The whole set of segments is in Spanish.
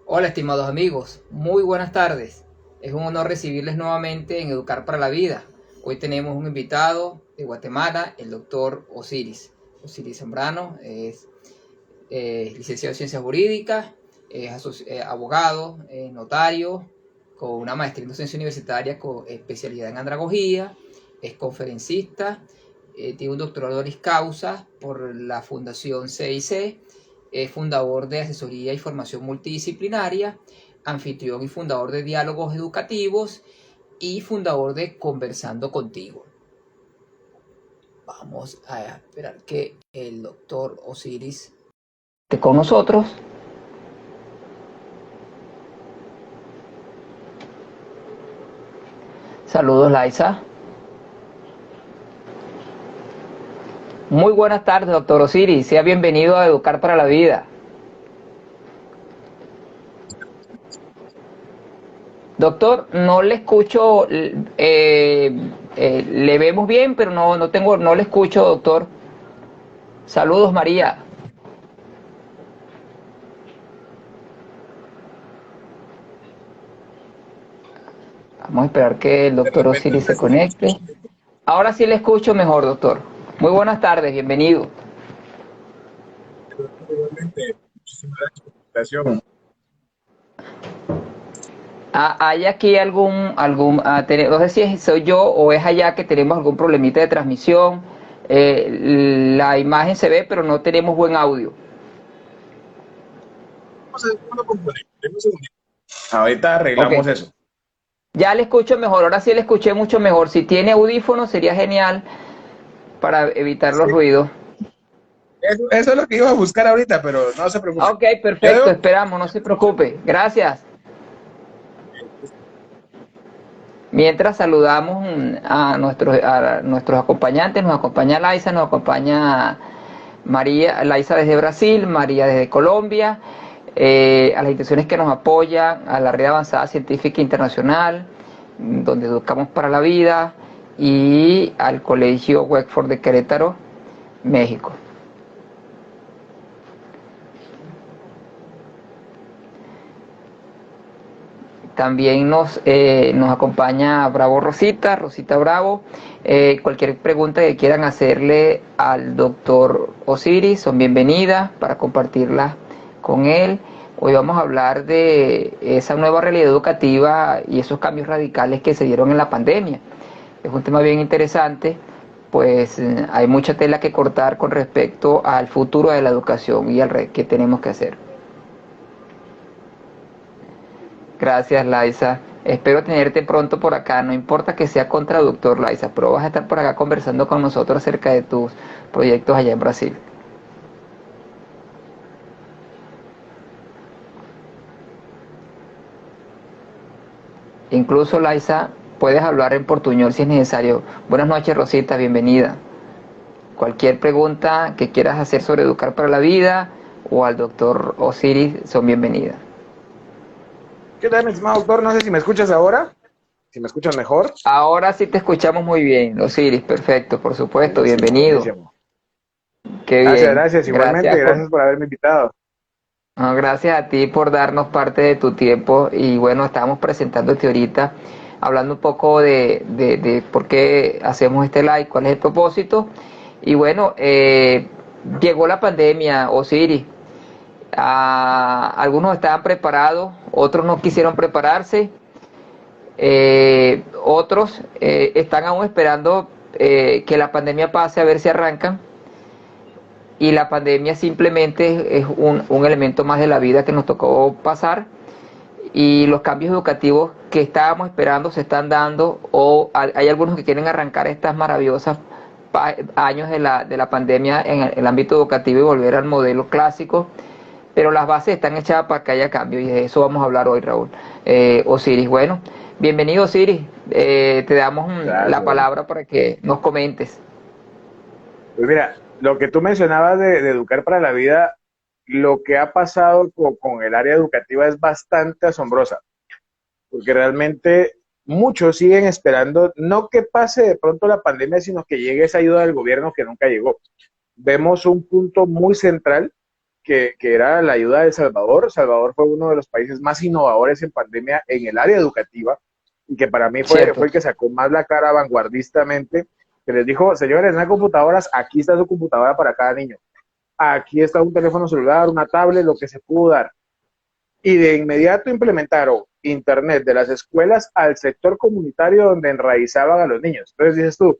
Hola, estimados amigos, muy buenas tardes. Es un honor recibirles nuevamente en Educar para la Vida. Hoy tenemos un invitado de Guatemala, el doctor Osiris. Osiris Zambrano es licenciado en Ciencias Jurídicas, es abogado, notario, con una maestría en docencia universitaria con especialidad en andragogía, es conferencista, tiene un doctorado honoris causa por la Fundación CIC, es fundador de asesoría y formación multidisciplinaria, anfitrión y fundador de diálogos educativos y fundador de Conversando Contigo. Vamos a esperar que el doctor Osiris esté con nosotros. Saludos, Laisa. Muy buenas tardes, doctor Osiris. Sea bienvenido a Educar para la Vida. Doctor, no le escucho, le vemos bien, pero no le escucho, doctor. Saludos, María. Vamos a esperar que el De doctor repente Osiris se empezó. conecte. Ahora sí le escucho mejor, doctor. Muy buenas tardes, bienvenido. Igualmente, muchísimas gracias por la invitación. ¿Hay aquí no sé si soy yo o es allá que tenemos algún problemita de transmisión? La imagen se ve, pero no tenemos buen audio. Vamos a ver cómo lo componemos. Deme un segundito. Ahorita Ok, arreglamos eso. ya le escucho mejor, ahora sí le escuché mucho mejor. Si tiene audífonos sería genial para evitar los Sí, ruidos. eso es lo que iba a buscar ahorita, pero no se preocupe. Ok, Yo perfecto, debo. esperamos, no se preocupe. Gracias. Mientras saludamos a nuestros acompañantes, nos acompaña Laisa, nos acompaña María, Laisa desde Brasil, María desde Colombia, a las instituciones que nos apoyan, a la Red Avanzada Científica Internacional, donde educamos para la vida, y al Colegio Wexford de Querétaro, México. También nos acompaña Bravo Rosita, Rosita Bravo. Cualquier pregunta que quieran hacerle al doctor Osiris son bienvenidas para compartirlas con él. Hoy vamos a hablar de esa nueva realidad educativa y esos cambios radicales que se dieron en la pandemia. Es un tema bien interesante, pues hay mucha tela que cortar con respecto al futuro de la educación y al que tenemos que hacer. Gracias, Laisa. Espero tenerte pronto por acá. No importa que sea contraductor, Laisa, pero vas a estar por acá conversando con nosotros acerca de tus proyectos allá en Brasil. Incluso, Laisa, puedes hablar en portuñol si es necesario. Buenas noches, Rosita, bienvenida. Cualquier pregunta que quieras hacer sobre educar para la vida o al doctor Osiris son bienvenidas. ¿Qué tal, mi estimado doctor? No sé si me escuchas ahora. Si me escuchas mejor. Ahora sí te escuchamos muy bien, Osiris, perfecto, por supuesto, Buenísimo, bienvenido. buenísimo. Qué Gracias, bien. gracias. Igualmente, Gracias por, gracias por haberme invitado. No, gracias a ti por darnos parte de tu tiempo y bueno, estábamos presentándote ahorita, hablando un poco de por qué hacemos este live, cuál es el propósito. Y bueno, llegó la pandemia, Osiris. Algunos estaban preparados, otros no quisieron prepararse, otros están aún esperando que la pandemia pase a ver si arrancan y la pandemia simplemente es un elemento más de la vida que nos tocó pasar y los cambios educativos que estábamos esperando se están dando o hay algunos que quieren arrancar estas maravillosas años de la pandemia en el ámbito educativo y volver al modelo clásico, pero las bases están echadas para que haya cambio y de eso vamos a hablar hoy, Raúl. Osiris, bueno, bienvenido Osiris, te damos la Gracias. palabra para que nos comentes. Pues mira, lo que tú mencionabas de educar para la vida, lo que ha pasado con el área educativa es bastante asombrosa, porque realmente muchos siguen esperando, no que pase de pronto la pandemia, sino que llegue esa ayuda del gobierno que nunca llegó. Vemos un punto muy central que era la ayuda de El Salvador. El Salvador fue uno de los países más innovadores en pandemia en el área educativa y que para mí fue Cierto. el que sacó más la cara vanguardistamente, que les dijo, señores, no hay computadoras, aquí está su computadora para cada niño. Aquí está un teléfono celular, una tablet, lo que se pudo dar. Y de inmediato implementaron Internet de las escuelas al sector comunitario donde enraizaban a los niños. Entonces dices tú,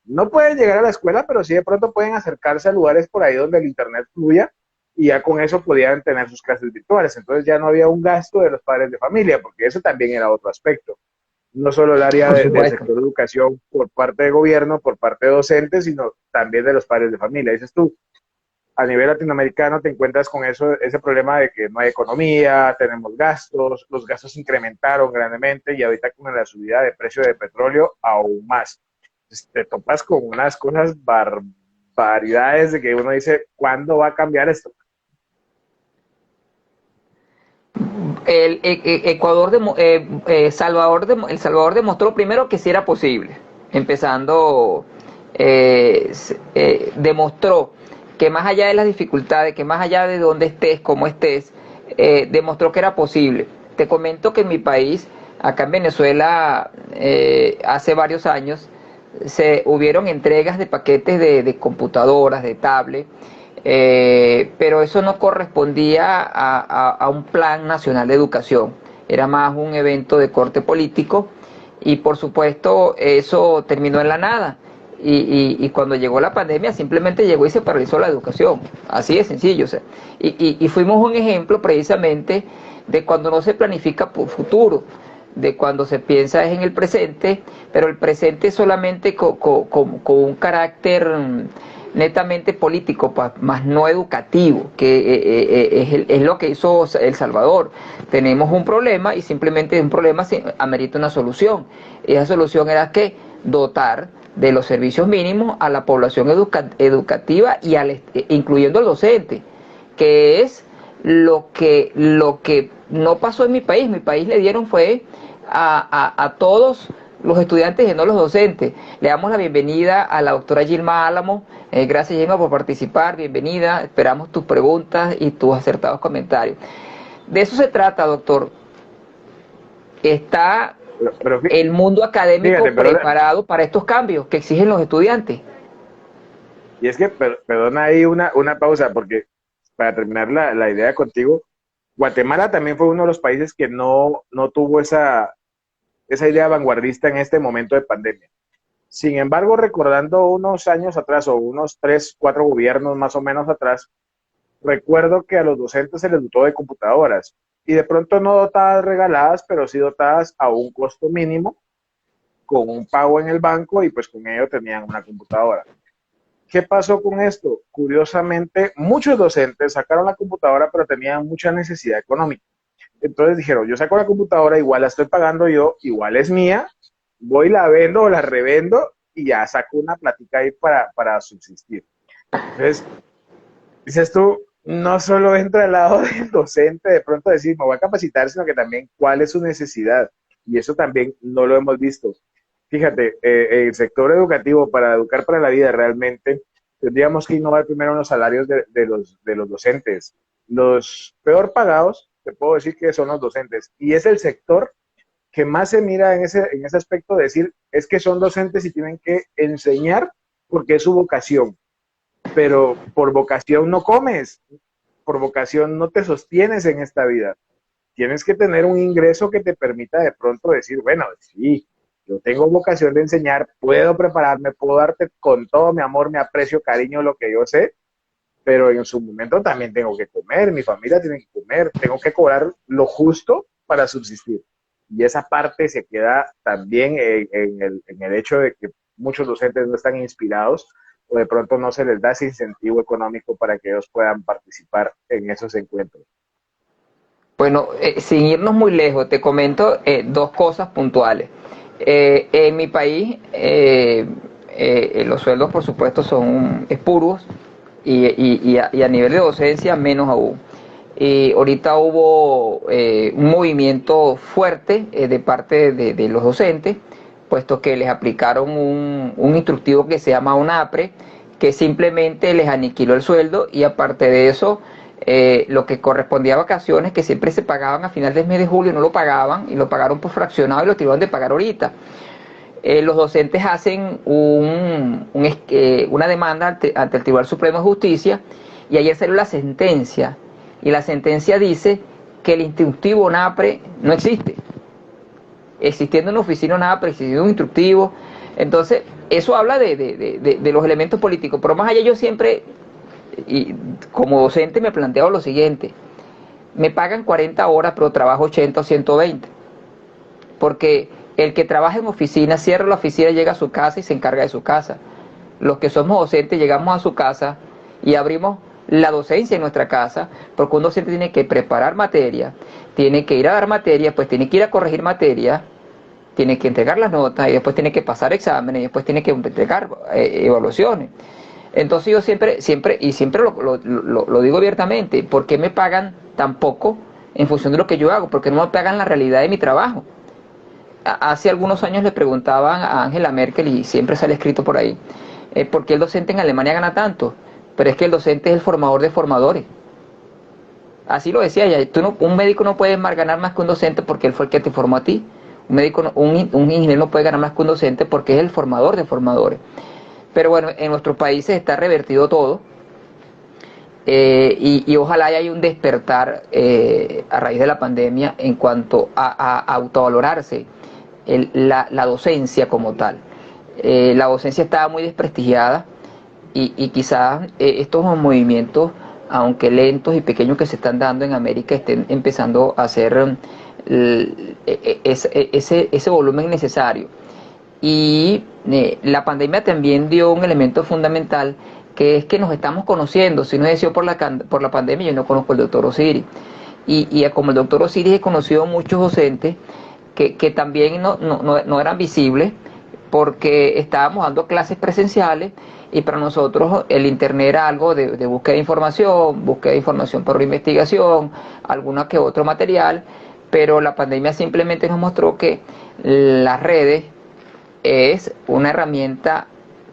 no pueden llegar a la escuela, pero sí de pronto pueden acercarse a lugares por ahí donde el Internet fluya y ya con eso podían tener sus clases virtuales. Entonces ya no había un gasto de los padres de familia, porque eso también era otro aspecto. No solo el área Por del supuesto. sector de educación por parte de gobierno, por parte de docentes, sino también de los padres de familia. Dices tú, a nivel latinoamericano te encuentras con eso, ese problema de que no hay economía, tenemos gastos, los gastos se incrementaron grandemente y ahorita con la subida de precio de petróleo aún más. Entonces, te topas con unas cosas barbaridades de que uno dice, ¿cuándo va a cambiar esto? El Salvador demostró primero que sí era posible, empezando, demostró que más allá de las dificultades, que más allá de dónde estés, cómo estés, demostró que era posible. Te comento que en mi país, acá en Venezuela, hace varios años, se hubieron entregas de paquetes de computadoras, de tablet, pero eso no correspondía a un plan nacional de educación, era más un evento de corte político y por supuesto eso terminó en la nada. Y cuando llegó la pandemia simplemente llegó y se paralizó la educación, así de sencillo. O sea, y fuimos un ejemplo precisamente de cuando no se planifica por futuro, de cuando se piensa es en el presente, pero el presente solamente con un carácter netamente político, más no educativo, que es lo que hizo El Salvador. Tenemos un problema y simplemente un problema amerita una solución. Y esa solución era que dotar de los servicios mínimos a la población educativa y incluyendo al docente, que es lo que no pasó en mi país. Mi país le dieron fue a todos los estudiantes y no los docentes. Le damos la bienvenida a la doctora Gilma Álamo. Gracias, Gilma, por participar. Bienvenida. Esperamos tus preguntas y tus acertados comentarios. De eso se trata, doctor. Está Pero el mundo académico fíjate, preparado para estos cambios que exigen los estudiantes. y es que, perdona ahí una pausa, porque para terminar la idea contigo, Guatemala también fue uno de los países que no tuvo esa idea vanguardista en este momento de pandemia. Sin embargo, recordando unos años atrás o unos 3, 4 gobiernos más o menos atrás, recuerdo que a los docentes se les dotó de computadoras y de pronto no dotadas regaladas, pero sí dotadas a un costo mínimo con un pago en el banco y pues con ello tenían una computadora. ¿Qué pasó con esto? Curiosamente, muchos docentes sacaron la computadora, pero tenían mucha necesidad económica. Entonces dijeron, yo saco la computadora, igual la estoy pagando yo, igual es mía, voy, la vendo o la revendo y ya saco una plática ahí para subsistir. Entonces, dices tú, no solo entra al lado del docente de pronto decir, me voy a capacitar, sino que también cuál es su necesidad. Y eso también no lo hemos visto. Fíjate, el sector educativo para educar para la vida realmente tendríamos que innovar primero en los salarios de los docentes. Los peor pagados, te puedo decir que son los docentes. Y es el sector que más se mira en ese aspecto de decir, es que son docentes y tienen que enseñar porque es su vocación. Pero por vocación no comes, por vocación no te sostienes en esta vida. Tienes que tener un ingreso que te permita de pronto decir, bueno, sí, yo tengo vocación de enseñar, puedo prepararme, puedo darte con todo mi amor, mi aprecio, cariño, lo que yo sé, pero en su momento también tengo que comer, mi familia tiene que comer, tengo que cobrar lo justo para subsistir. Y esa parte se queda también en el hecho de que muchos docentes no están inspirados o de pronto no se les da ese incentivo económico para que ellos puedan participar en esos encuentros. Bueno, sin irnos muy lejos, te comento dos cosas puntuales. En mi país, los sueldos, por supuesto, son espuros y a nivel de docencia, menos aún. Y ahorita hubo un movimiento fuerte de parte de los docentes, puesto que les aplicaron un instructivo que se llama UNAPRE, que simplemente les aniquiló el sueldo y aparte de eso lo que correspondía a vacaciones que siempre se pagaban a final del mes de julio, no lo pagaban y lo pagaron por fraccionado y lo tuvieron de pagar ahorita. Los docentes hacen una demanda ante el Tribunal Supremo de Justicia y ayer salió la sentencia y la sentencia dice que el instructivo NAPRE no existe, existiendo una oficina NAPRE, existiendo un instructivo. Entonces eso habla de los elementos políticos, pero más allá yo siempre, y como docente, me planteo lo siguiente: me pagan 40 horas pero trabajo 80 o 120, porque el que trabaja en oficina cierra la oficina, llega a su casa y se encarga de su casa. Los que somos docentes llegamos a su casa y abrimos la docencia en nuestra casa, porque un docente tiene que preparar materia, tiene que ir a dar materia, pues tiene que ir a corregir materia, tiene que entregar las notas y después tiene que pasar exámenes y después tiene que entregar evaluaciones. Entonces yo siempre lo digo abiertamente: ¿por qué me pagan tan poco en función de lo que yo hago? ¿Por qué no me pagan la realidad de mi trabajo? Hace algunos años le preguntaban a Angela Merkel, y siempre sale escrito por ahí, ¿por qué el docente en Alemania gana tanto? Pero es que el docente es el formador de formadores. Así lo decía ella. Un médico no puede ganar más que un docente porque él fue el que te formó a ti. Un ingeniero no puede ganar más que un docente porque es el formador de formadores. Pero bueno, en nuestros países está revertido todo, y ojalá haya un despertar a raíz de la pandemia en cuanto a autovalorarse la docencia como tal. La docencia estaba muy desprestigiada y quizás estos movimientos, aunque lentos y pequeños que se están dando en América, estén empezando a hacer ese volumen necesario. Y la pandemia también dio un elemento fundamental, que es que nos estamos conociendo. Si no es sido por la pandemia, yo no conozco al doctor Osiris. Y como el doctor Osiris, he conocido muchos docentes que también no eran visibles porque estábamos dando clases presenciales, y para nosotros el internet era algo de búsqueda de información por investigación, alguna que otro material, pero la pandemia simplemente nos mostró que las redes es una herramienta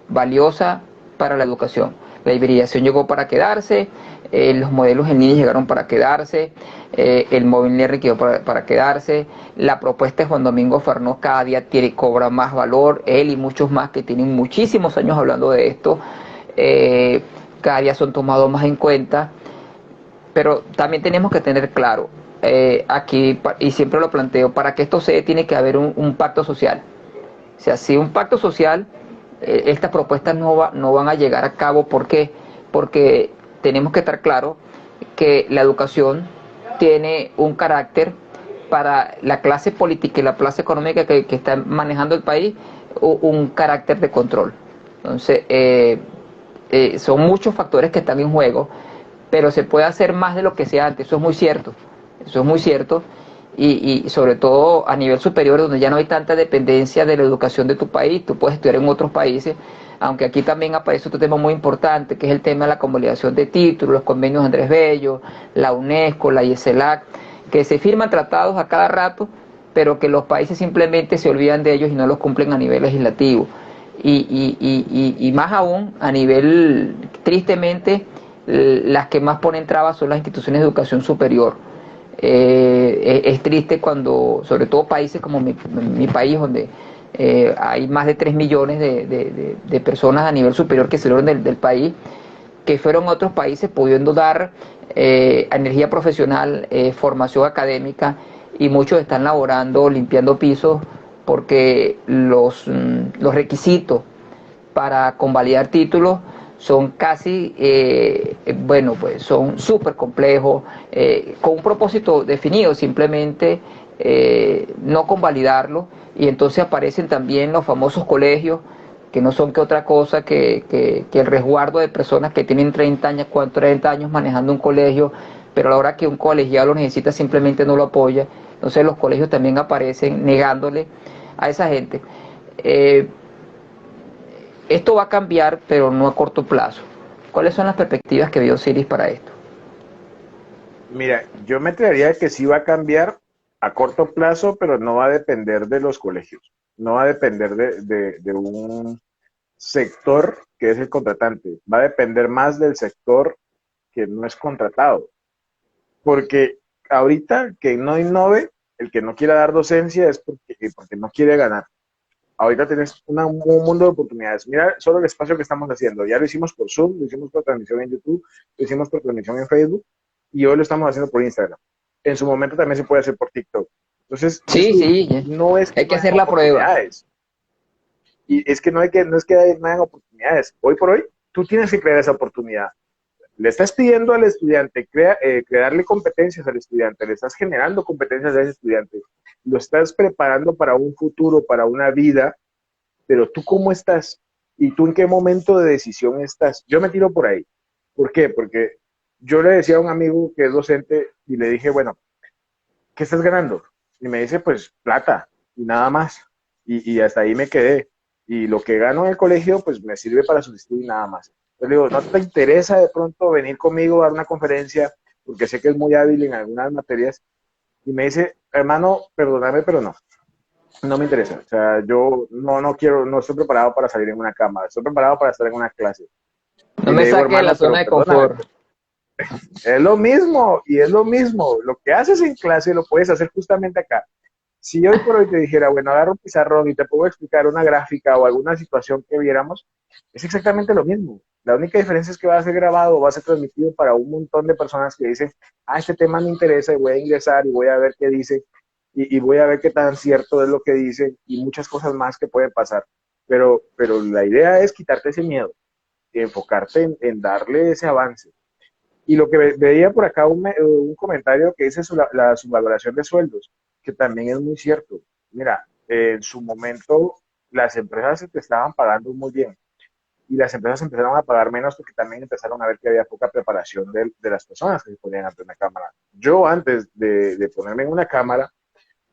valiosa para la educación. La hibridación llegó para quedarse, los modelos en línea llegaron para quedarse, el móvil learning quedó para quedarse. La propuesta de Juan Domingo Farnós cada día cobra más valor, él y muchos más que tienen muchísimos años hablando de esto, cada día son tomados más en cuenta. Pero también tenemos que tener claro, aquí, y siempre lo planteo: para que esto se dé tiene que haber un pacto social. O sea, si un pacto social, estas propuestas no van a llegar a cabo. ¿Por qué? Porque tenemos que estar claros que la educación tiene un carácter para la clase política y la clase económica que está manejando el país, un carácter de control. Entonces, son muchos factores que están en juego, pero se puede hacer más de lo que sea antes. Eso es muy cierto. Eso es muy cierto. Y sobre todo a nivel superior, donde ya no hay tanta dependencia de la educación de tu país, tú puedes estudiar en otros países, aunque aquí también aparece otro tema muy importante, que es el tema de la convalidación de títulos, los convenios de Andrés Bello, la UNESCO, la IESELAC, que se firman tratados a cada rato, pero que los países simplemente se olvidan de ellos y no los cumplen a nivel legislativo. Y más aún, a nivel, tristemente, las que más ponen trabas son las instituciones de educación superior. Es triste cuando, sobre todo países como mi país, donde hay más de 3 millones de personas a nivel superior que salieron del país, que fueron a otros países pudiendo dar energía profesional, formación académica, y muchos están laborando, limpiando pisos, porque los requisitos para convalidar títulos son casi, pues son súper complejos, con un propósito definido, simplemente no convalidarlo, y entonces aparecen también los famosos colegios, que no son que otra cosa que el resguardo de personas que tienen 30 años manejando un colegio, pero a la hora que un colegiado lo necesita simplemente no lo apoya. Entonces los colegios también aparecen negándole a esa gente. Esto va a cambiar, pero no a corto plazo. ¿Cuáles son las perspectivas que vio Osiris para esto? Mira, yo me atrevería a que sí va a cambiar a corto plazo, pero no va a depender de los colegios. No va a depender de un sector que es el contratante. Va a depender más del sector que no es contratado. porque ahorita que no innove, el que no quiera dar docencia es porque no quiere ganar. Ahorita tienes un mundo de oportunidades. Mira solo el espacio que estamos haciendo. Ya lo hicimos por Zoom, lo hicimos por transmisión en YouTube, lo hicimos por transmisión en Facebook y hoy lo estamos haciendo por Instagram. En su momento también se puede hacer por TikTok. Entonces, Sí, sí, no es que hay no que hayan hacer la prueba. oportunidades. Y es que no es que no hayan oportunidades. Hoy por hoy, tú tienes que crear esa oportunidad. Le estás pidiendo al estudiante crearle competencias al estudiante, le estás generando competencias a ese estudiante, lo estás preparando para un futuro, para una vida, pero tú cómo estás y tú en qué momento de decisión estás. Yo me tiro por ahí. ¿Por qué? Porque yo le decía a un amigo que es docente y le dije, bueno, ¿qué estás ganando? Y me dice, pues plata y nada más. Y hasta ahí me quedé. Y lo que gano en el colegio, pues me sirve para subsistir y nada más. Entonces le digo, ¿no te interesa de pronto venir conmigo a dar una conferencia? Porque sé que es muy hábil en algunas materias. Y me dice, hermano, perdóname, pero no. No me interesa. O sea, yo no quiero, no estoy preparado para salir en una cámara. Estoy preparado para estar en una clase. No Y me le digo, saque de la hermano, zona pero de perdóname, confort. es lo mismo y es lo mismo. Lo que haces en clase lo puedes hacer justamente acá. Si hoy por hoy te dijera, bueno, agarro un pizarrón y te puedo explicar una gráfica o alguna situación que viéramos, es exactamente lo mismo. La única diferencia es que va a ser grabado, va a ser transmitido para un montón de personas que dicen, este tema me interesa y voy a ingresar y voy a ver qué dice y voy a ver qué tan cierto es lo que dicen y muchas cosas más que pueden pasar. Pero la idea es quitarte ese miedo y enfocarte en darle ese avance. Y lo que veía por acá un comentario que dice la subvaloración de sueldos, que también es muy cierto. Mira, en su momento las empresas se te estaban pagando muy bien y las empresas empezaron a pagar menos porque también empezaron a ver que había poca preparación de las personas que se ponían ante una cámara. Yo antes de ponerme en una cámara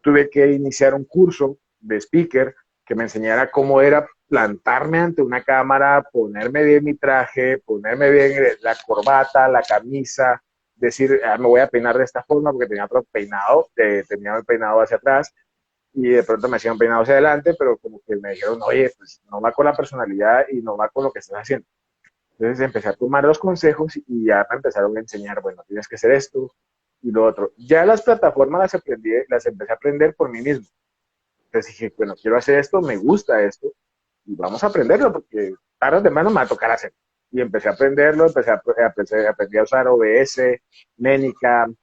tuve que iniciar un curso de speaker que me enseñara cómo era plantarme ante una cámara, ponerme bien mi traje, ponerme bien la corbata, la camisa, decir, me voy a peinar de esta forma porque tenía otro peinado, tenía el peinado hacia atrás y de pronto me hacían peinado hacia adelante, pero como que me dijeron, oye, pues no va con la personalidad y no va con lo que estás haciendo. Entonces empecé a tomar los consejos y ya me empezaron a enseñar, bueno, tienes que hacer esto y lo otro. Ya las plataformas las empecé a aprender por mí mismo. Entonces dije, bueno, quiero hacer esto, me gusta esto y vamos a aprenderlo porque tarde o temprano me va a tocar hacer. Y empecé a aprenderlo, aprendí a usar OBS, Menicam,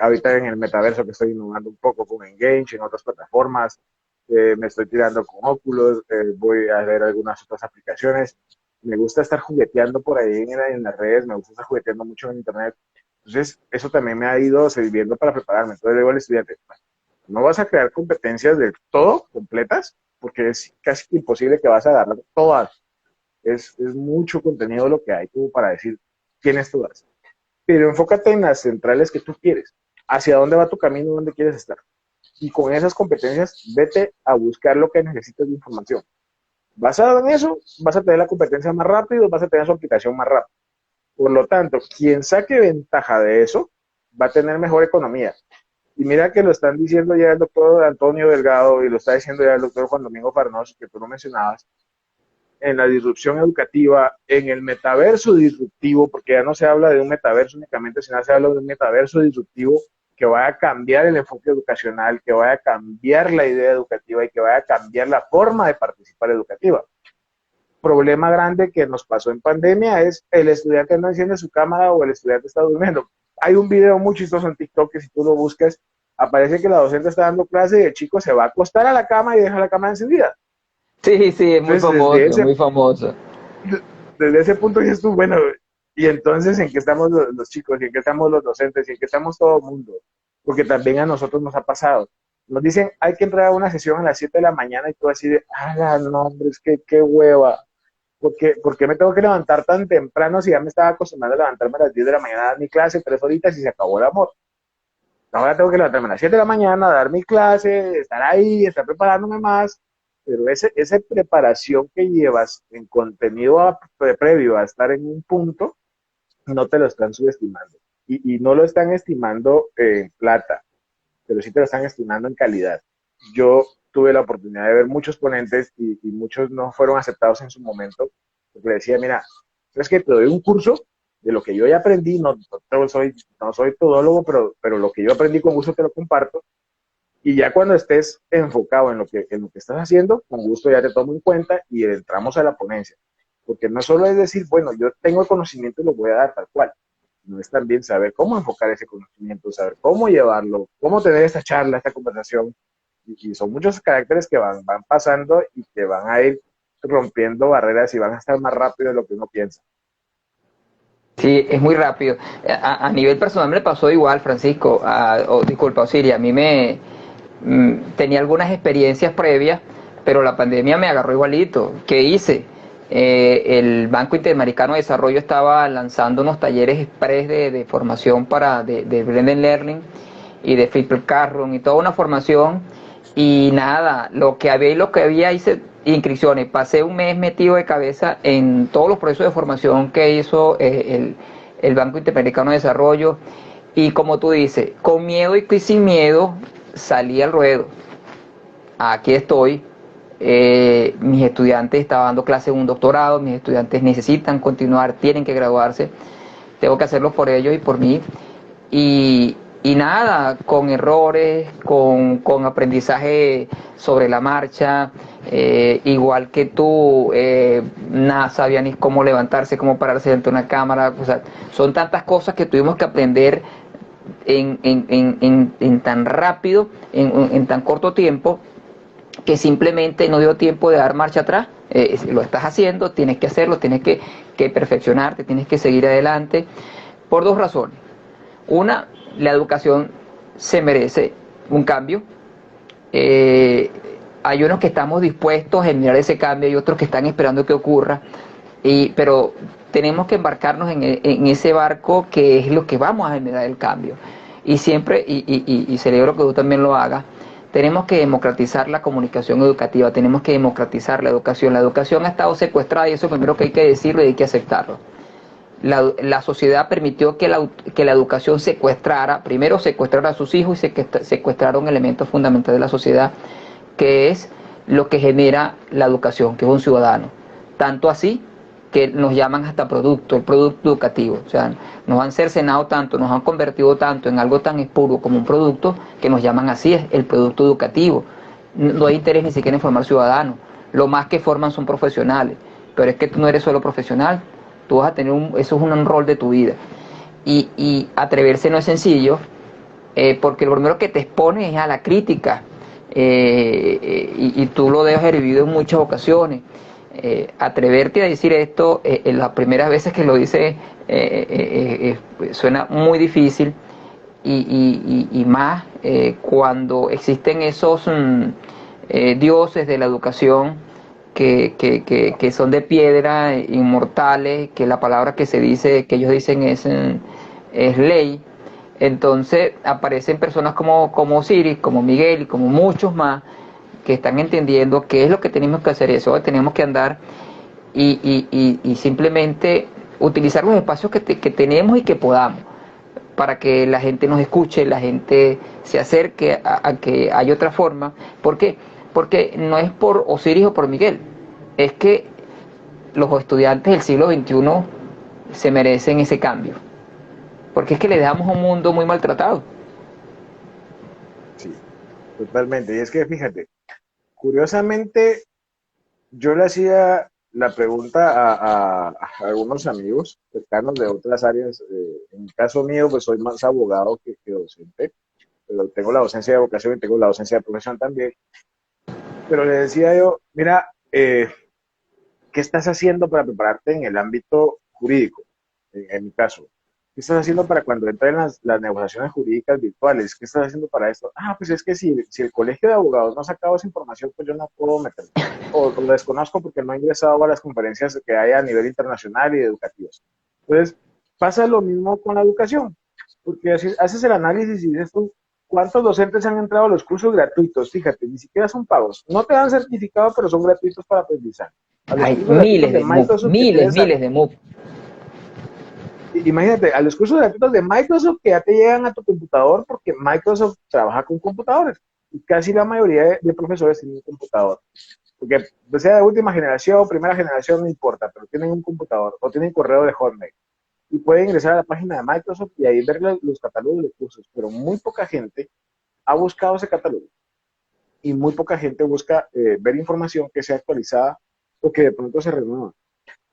ahorita en el metaverso que estoy innovando un poco con Engage, en otras plataformas, me estoy tirando con Oculus, voy a ver algunas otras aplicaciones. Me gusta estar jugueteando por ahí en las redes, me gusta estar jugueteando mucho en internet. Entonces, eso también me ha ido sirviendo para prepararme. Entonces, le digo al estudiante, no vas a crear competencias del todo completas, porque es casi imposible que vas a agarrar todas. Es mucho contenido lo que hay como para decir tienes todas. Pero enfócate en las centrales que tú quieres. Hacia dónde va tu camino, dónde quieres estar. Y con esas competencias, vete a buscar lo que necesitas de información. Basado en eso, vas a tener la competencia más rápido, vas a tener su aplicación más rápido. Por lo tanto, quien saque ventaja de eso, va a tener mejor economía. Y mira que lo están diciendo ya el doctor Antonio Delgado y lo está diciendo ya el doctor Juan Domingo Farnoso, que tú lo mencionabas, en la disrupción educativa, en el metaverso disruptivo, porque ya no se habla de un metaverso únicamente, sino se habla de un metaverso disruptivo que vaya a cambiar el enfoque educacional, que vaya a cambiar la idea educativa y que vaya a cambiar la forma de participar educativa. Problema grande que nos pasó en pandemia es el estudiante no enciende su cámara o el estudiante está durmiendo. Hay un video muy chistoso en TikTok que si tú lo buscas, aparece que la docente está dando clase y el chico se va a acostar a la cama y deja la cámara encendida. Sí, sí, es muy Entonces, famoso, muy famoso. desde ese punto dices tú, bueno, y entonces en qué estamos los chicos, y en qué estamos los docentes, y en qué estamos todo el mundo, porque también a nosotros nos ha pasado. Nos dicen, hay que entrar a una sesión a las 7 de la mañana y tú así de, no, hombre, es que qué hueva. ¿Por qué me tengo que levantar tan temprano si ya me estaba acostumbrando a levantarme a las 10 de la mañana a dar mi clase, 3 horitas y se acabó el amor? Ahora tengo que levantarme a las 7 de la mañana, a dar mi clase, estar ahí, estar preparándome más, pero esa preparación que llevas en contenido previo a estar en un punto, no te lo están subestimando. Y no lo están estimando en plata, pero sí te lo están estimando en calidad. Yo tuve la oportunidad de ver muchos ponentes y muchos no fueron aceptados en su momento, porque le decía, mira, ¿sabes que te doy un curso? de lo que yo ya aprendí, no soy todólogo, pero lo que yo aprendí con gusto te lo comparto. Y ya cuando estés enfocado en lo que estás haciendo, con gusto ya te tomo en cuenta y entramos a la ponencia. Porque no solo es decir, bueno, yo tengo el conocimiento y lo voy a dar tal cual. No es también saber cómo enfocar ese conocimiento, saber cómo llevarlo, cómo tener esta charla, esta conversación. Y son muchos caracteres que van pasando y que van a ir rompiendo barreras y van a estar más rápido de lo que uno piensa. Sí, es muy rápido. A nivel personal me pasó igual, Francisco, disculpa, Osiria, a mí tenía algunas experiencias previas, pero la pandemia me agarró igualito. ¿Qué hice? El Banco Interamericano de Desarrollo estaba lanzando unos talleres express de formación de Blended Learning y de Flipper Classroom y toda una formación. Y nada, lo que había y lo que había hice inscripciones. Pasé un mes metido de cabeza en todos los procesos de formación que hizo el Banco Interamericano de Desarrollo. Y como tú dices, con miedo y sin miedo salí al ruedo. Aquí estoy. Mis estudiantes estaban dando clases en un doctorado, mis estudiantes necesitan continuar, tienen que graduarse. Tengo que hacerlo por ellos y por mí. Y nada, con errores, con aprendizaje sobre la marcha, igual que tú, nada sabía ni cómo levantarse, cómo pararse frente a una cámara. O sea, son tantas cosas que tuvimos que aprender en tan rápido, en tan corto tiempo, que simplemente no dio tiempo de dar marcha atrás. Lo estás haciendo, tienes que hacerlo, tienes que perfeccionarte, tienes que seguir adelante, por dos razones. Una, la educación se merece un cambio. Eh, Hay unos que estamos dispuestos a generar ese cambio y otros que están esperando que ocurra. Pero tenemos que embarcarnos en ese barco que es lo que vamos a generar el cambio. Y siempre, y celebro que tú también lo hagas, tenemos que democratizar la comunicación educativa, tenemos que democratizar la educación. La educación ha estado secuestrada y eso primero que hay que decirlo y hay que aceptarlo. La sociedad permitió que la educación secuestrara, primero secuestrara a sus hijos y secuestrara un elemento fundamental de la sociedad, que es lo que genera la educación, que es un ciudadano. Tanto así que nos llaman hasta producto, el producto educativo. O sea, nos han cercenado tanto, nos han convertido tanto en algo tan espuro como un producto, que nos llaman así, es el producto educativo. No hay interés ni siquiera en formar ciudadanos. Lo más que forman son profesionales. Pero es que tú no eres solo profesional, tú vas a tener eso es un rol de tu vida. Y atreverse no es sencillo, porque lo primero que te expone es a la crítica, y tú lo dejas hervido en muchas ocasiones. Atreverte a decir esto, en las primeras veces que lo dice, suena muy difícil, y más cuando existen esos dioses de la educación que son de piedra, inmortales, que la palabra que se dice, que ellos dicen es ley. Entonces aparecen personas como Osiris, como Miguel y como muchos más que están entendiendo qué es lo que tenemos que hacer. Eso tenemos que andar y simplemente utilizar los espacios que tenemos y que podamos, para que la gente nos escuche, la gente se acerque a que hay otra forma. ¿Por qué? Porque no es por Osiris o por Miguel, es que los estudiantes del siglo XXI se merecen ese cambio, porque es que le dejamos un mundo muy maltratado. Sí, totalmente. Y es que fíjate, curiosamente, yo le hacía la pregunta a algunos amigos cercanos de otras áreas. En el caso mío, pues soy más abogado que docente, pero tengo la docencia de vocación y tengo la docencia de profesión también. Pero le decía yo, mira, ¿qué estás haciendo para prepararte en el ámbito jurídico? En mi caso, ¿qué estás haciendo para cuando entren las negociaciones jurídicas virtuales? ¿Qué estás haciendo para esto? Ah, pues es que si el colegio de abogados no ha sacado esa información, pues yo no puedo meterme. O lo desconozco porque no he ingresado a las conferencias que hay a nivel internacional y educativas. Entonces, pasa lo mismo con la educación, porque haces el análisis y dices tú, ¿cuántos docentes han entrado a los cursos gratuitos? Fíjate, ni siquiera son pagos. No te dan certificado, pero son gratuitos para aprendizar. A los Hay cursos gratuitos miles de de MOOC, Microsoft que miles, tienes miles de MOOC. imagínate, a los cursos gratuitos de Microsoft que ya te llegan a tu computador porque Microsoft trabaja con computadores y casi la mayoría de profesores tienen un computador. Porque sea de última generación, primera generación, no importa, pero tienen un computador o tienen correo de Hotmail. y puede ingresar a la página de Microsoft y ahí ver los catálogos de cursos, pero muy poca gente ha buscado ese catálogo y muy poca gente busca ver información que sea actualizada o que de pronto se renueva.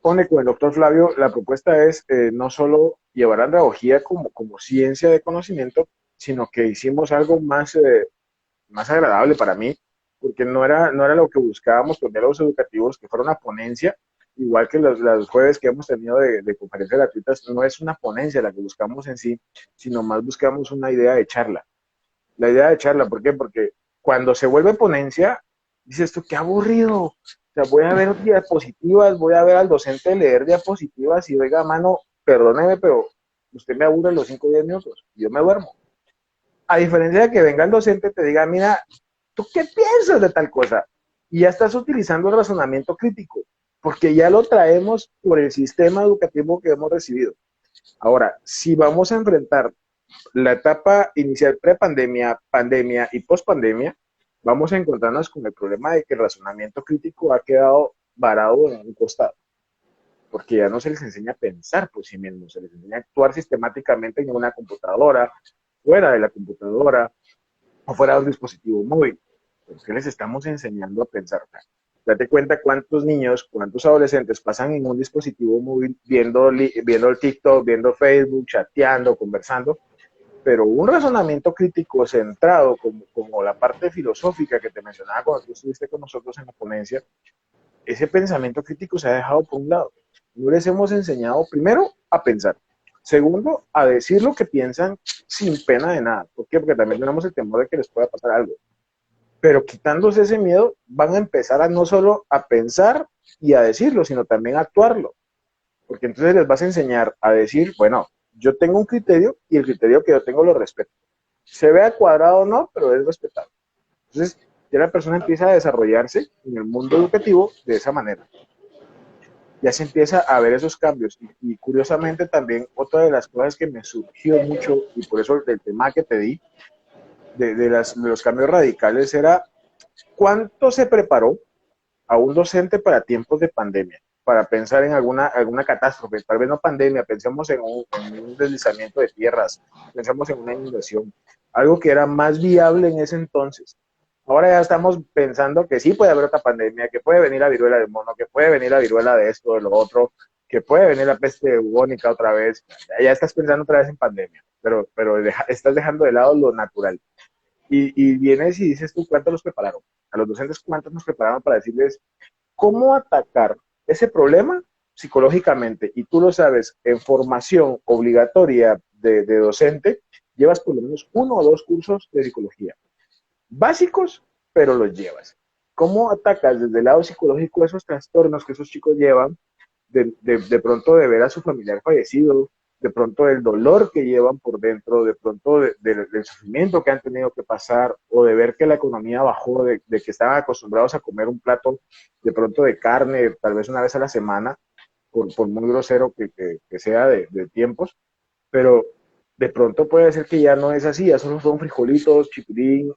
Pone con el doctor Flavio, la propuesta es no solo llevar a andrología como ciencia de conocimiento, sino que hicimos algo más agradable para mí, porque no era lo que buscábamos con diálogos educativos, que fuera una ponencia, igual que los jueves que hemos tenido de conferencias gratuitas, no es una ponencia la que buscamos en sí, sino más buscamos una idea de charla. La idea de charla, ¿por qué? Porque cuando se vuelve ponencia, dices tú, qué aburrido. O sea, voy a ver diapositivas, voy a ver al docente leer diapositivas y oiga, mano, perdóneme, pero usted me aburre los 5 o 10 minutos, yo me duermo. A diferencia de que venga el docente y te diga, mira, ¿tú qué piensas de tal cosa? Y ya estás utilizando el razonamiento crítico, porque ya lo traemos por el sistema educativo que hemos recibido. Ahora, si vamos a enfrentar la etapa inicial prepandemia, pandemia y pospandemia, vamos a encontrarnos con el problema de que el razonamiento crítico ha quedado varado en un costado, porque ya no se les enseña a pensar por sí mismos, se les enseña a actuar sistemáticamente en una computadora, fuera de la computadora o fuera de un dispositivo móvil. ¿Por qué les estamos enseñando a pensar? Date cuenta cuántos niños, cuántos adolescentes pasan en un dispositivo móvil viendo el TikTok, viendo Facebook, chateando, conversando, pero un razonamiento crítico centrado como la parte filosófica que te mencionaba cuando tú estuviste con nosotros en la ponencia, ese pensamiento crítico se ha dejado por un lado. No les hemos enseñado, primero, a pensar. Segundo, a decir lo que piensan sin pena de nada. ¿Por qué? Porque también tenemos el temor de que les pueda pasar algo. Pero quitándose ese miedo, van a empezar a no solo a pensar y a decirlo, sino también a actuarlo. Porque entonces les vas a enseñar a decir, bueno, yo tengo un criterio y el criterio que yo tengo lo respeto. Se vea cuadrado o no, pero es respetado. Entonces, ya la persona empieza a desarrollarse en el mundo educativo de esa manera. Ya se empieza a ver esos cambios. Y curiosamente también otra de las cosas que me surgió mucho, y por eso el tema que te di, de los cambios radicales era cuánto se preparó a un docente para tiempos de pandemia, para pensar en alguna catástrofe, tal vez no pandemia, pensemos en un deslizamiento de tierras, pensemos en una inundación, algo que era más viable en ese entonces. Ahora ya estamos pensando que sí puede haber otra pandemia, que puede venir la viruela del mono, que puede venir la viruela de esto, de lo otro, que puede venir la peste bubónica otra vez. Ya estás pensando otra vez en pandemia, pero estás dejando de lado lo natural. Y vienes y dices tú, ¿cuántos los prepararon? A los docentes, ¿cuántos nos prepararon para decirles cómo atacar ese problema psicológicamente? Y tú lo sabes, en formación obligatoria de docente, llevas por lo menos 1 o 2 cursos de psicología. Básicos, pero los llevas. ¿Cómo atacas desde el lado psicológico esos trastornos que esos chicos llevan de pronto de ver a su familiar fallecido, de pronto del dolor que llevan por dentro, de pronto del sufrimiento que han tenido que pasar, o de ver que la economía bajó, de que estaban acostumbrados a comer un plato de pronto de carne, tal vez una vez a la semana, por muy grosero que sea de tiempos, pero de pronto puede ser que ya no es así, ya solo son frijolitos, chipilín,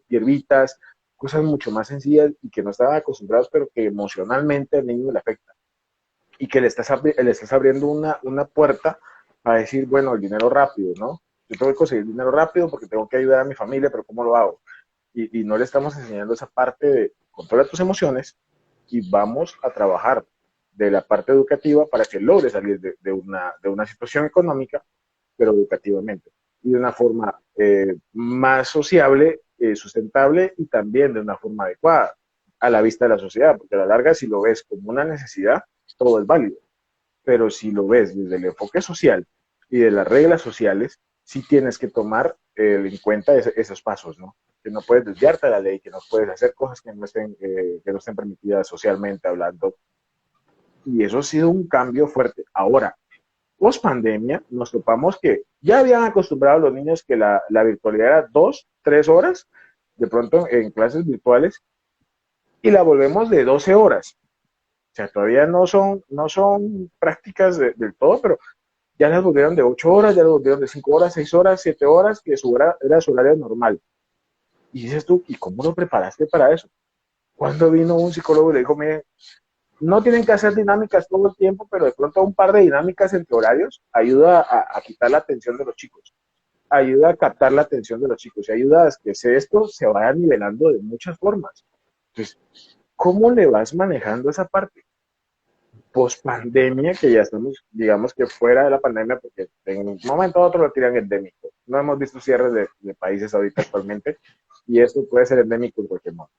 hierbitas, cosas mucho más sencillas y que no estaban acostumbrados, pero que emocionalmente al niño le afecta y que le estás abriendo una puerta a decir, bueno, el dinero rápido, ¿no? Yo tengo que conseguir dinero rápido porque tengo que ayudar a mi familia, pero ¿cómo lo hago? Y no le estamos enseñando esa parte de controla tus emociones y vamos a trabajar de la parte educativa para que logre salir de una situación económica, pero educativamente. Y de una forma más sociable, sustentable y también de una forma adecuada a la vista de la sociedad, porque a la larga si lo ves como una necesidad, todo es válido. Pero si lo ves desde el enfoque social y de las reglas sociales, sí tienes que tomar en cuenta esos pasos, ¿no? Que no puedes desviarte de la ley, que no puedes hacer cosas que no estén permitidas socialmente hablando. Y eso ha sido un cambio fuerte. Ahora, post pandemia, nos topamos que ya habían acostumbrado a los niños que la virtualidad era 2, 3 horas, de pronto en clases virtuales, y la volvemos de 12 horas. O sea, todavía no son prácticas del todo, pero ya las volvieron de 8 horas, ya las volvieron de 5 horas, 6 horas, 7 horas, que era su horario normal. Y dices tú, ¿y cómo lo preparaste para eso? Cuando vino un psicólogo y le dijo, miren, no tienen que hacer dinámicas todo el tiempo, pero de pronto un par de dinámicas entre horarios ayuda a quitar la atención de los chicos, ayuda a captar la atención de los chicos y ayuda a que esto se vaya nivelando de muchas formas. Entonces, ¿cómo le vas manejando esa parte? Post pandemia, que ya estamos, digamos que fuera de la pandemia, porque en un momento u otro lo tiran endémico. No hemos visto cierres de países ahorita actualmente, y esto puede ser endémico en cualquier momento.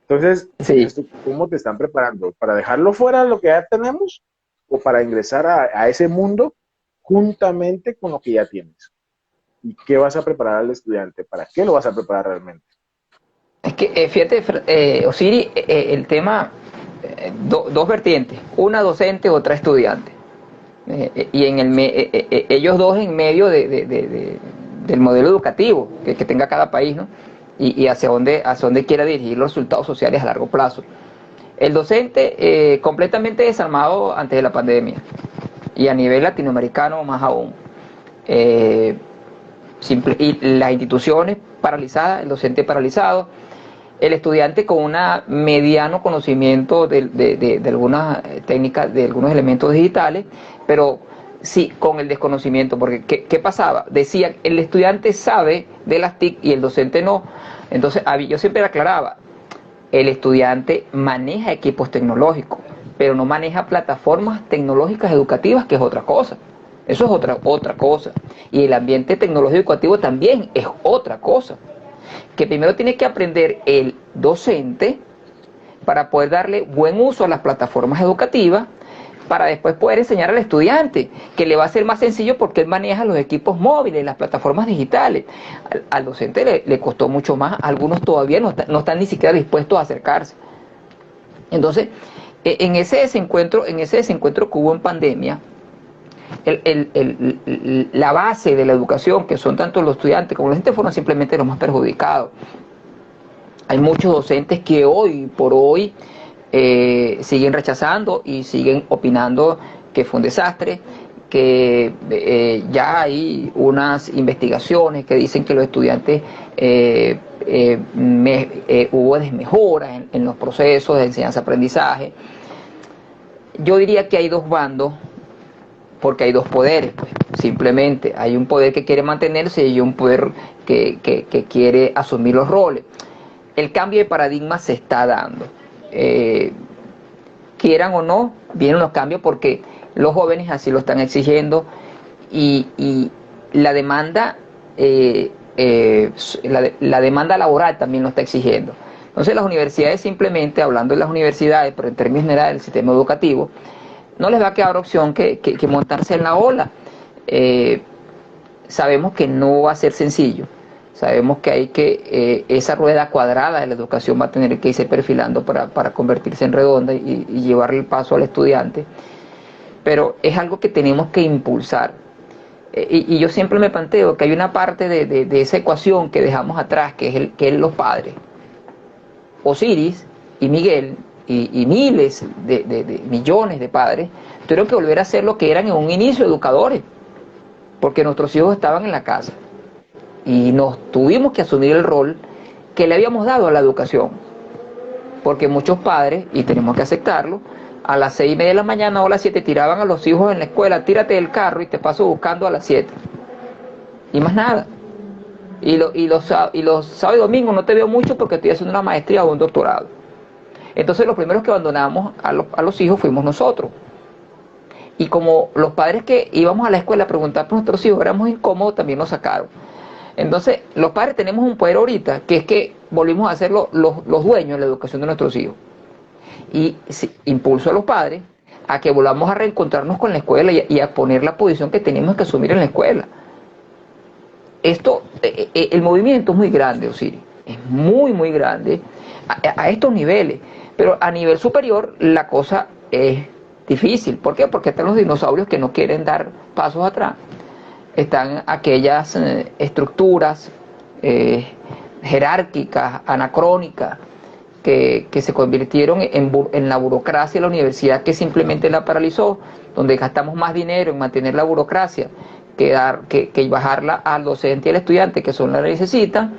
Entonces, Sí. ¿cómo te están preparando? ¿Para dejarlo fuera de lo que ya tenemos o para ingresar a ese mundo juntamente con lo que ya tienes? ¿Y qué vas a preparar al estudiante? ¿Para qué lo vas a preparar realmente? Es que, fíjate, Osiri, el tema, dos vertientes, una docente, otra estudiante. Y ellos dos en medio del modelo educativo que tenga cada país, ¿no? Y hacia dónde quiera dirigir los resultados sociales a largo plazo. El docente completamente desarmado antes de la pandemia y a nivel latinoamericano más aún. Eh, y las instituciones paralizadas, el docente paralizado, el estudiante con un mediano conocimiento de algunas técnicas, de algunos elementos digitales, pero sí con el desconocimiento, porque ¿qué pasaba? Decían, el estudiante sabe de las TIC y el docente no. Entonces yo siempre aclaraba, el estudiante maneja equipos tecnológicos, pero no maneja plataformas tecnológicas educativas, que es otra cosa. Eso es otra cosa. Y el ambiente tecnológico educativo también es otra cosa. Que primero tiene que aprender el docente para poder darle buen uso a las plataformas educativas, para después poder enseñar al estudiante, que le va a ser más sencillo porque él maneja los equipos móviles, las plataformas digitales. Al docente le costó mucho más, algunos todavía no están ni siquiera dispuestos a acercarse. Entonces, en ese desencuentro que hubo en pandemia, la base de la educación, que son tanto los estudiantes como los docentes, fueron simplemente los más perjudicados. Hay muchos docentes que hoy por hoy siguen rechazando y siguen opinando que fue un desastre, que ya hay unas investigaciones que dicen que los estudiantes hubo desmejoras en los procesos de enseñanza-aprendizaje. Yo diría que hay dos bandos, porque hay dos poderes, pues. Simplemente hay un poder que quiere mantenerse y un poder que quiere asumir los roles. El cambio de paradigma se está dando. Quieran o no, vienen los cambios porque los jóvenes así lo están exigiendo y la demanda la demanda laboral también lo está exigiendo. Entonces las universidades, simplemente hablando de las universidades, pero en términos generales del sistema educativo, no les va a quedar opción que montarse en la ola. Sabemos que no va a ser sencillo. Sabemos que hay esa rueda cuadrada de la educación va a tener que irse perfilando para convertirse en redonda y llevarle el paso al estudiante. Pero es algo que tenemos que impulsar. Y yo siempre me planteo que hay una parte de esa ecuación que dejamos atrás, que es los padres. Osiris y Miguel y miles de millones de padres tuvieron que volver a ser lo que eran en un inicio, educadores, porque nuestros hijos estaban en la casa y nos tuvimos que asumir el rol que le habíamos dado a la educación, porque muchos padres, y tenemos que aceptarlo, a las 6:30 de la mañana o a las 7 tiraban a los hijos en la escuela: tírate del carro y te paso buscando a las 7, y más nada. Y los sábados y domingos no te veo mucho porque estoy haciendo una maestría o un doctorado. Entonces los primeros que abandonamos a los hijos fuimos nosotros. Y como los padres que íbamos a la escuela a preguntar por nuestros hijos éramos incómodos, también nos sacaron. Entonces los padres tenemos un poder ahorita, que es que volvimos a ser los dueños de la educación de nuestros hijos. Y impulso a los padres a que volvamos a reencontrarnos con la escuela y a poner la posición que tenemos que asumir en la escuela. El movimiento es muy grande, Osiris, es muy, muy grande a estos niveles, pero a nivel superior la cosa es difícil. ¿Por qué? Porque están los dinosaurios que no quieren dar pasos atrás. Están aquellas estructuras jerárquicas, anacrónicas, que se convirtieron en la burocracia de la universidad, que simplemente la paralizó, donde gastamos más dinero en mantener la burocracia que bajarla al docente y al estudiante, que son las que necesitan.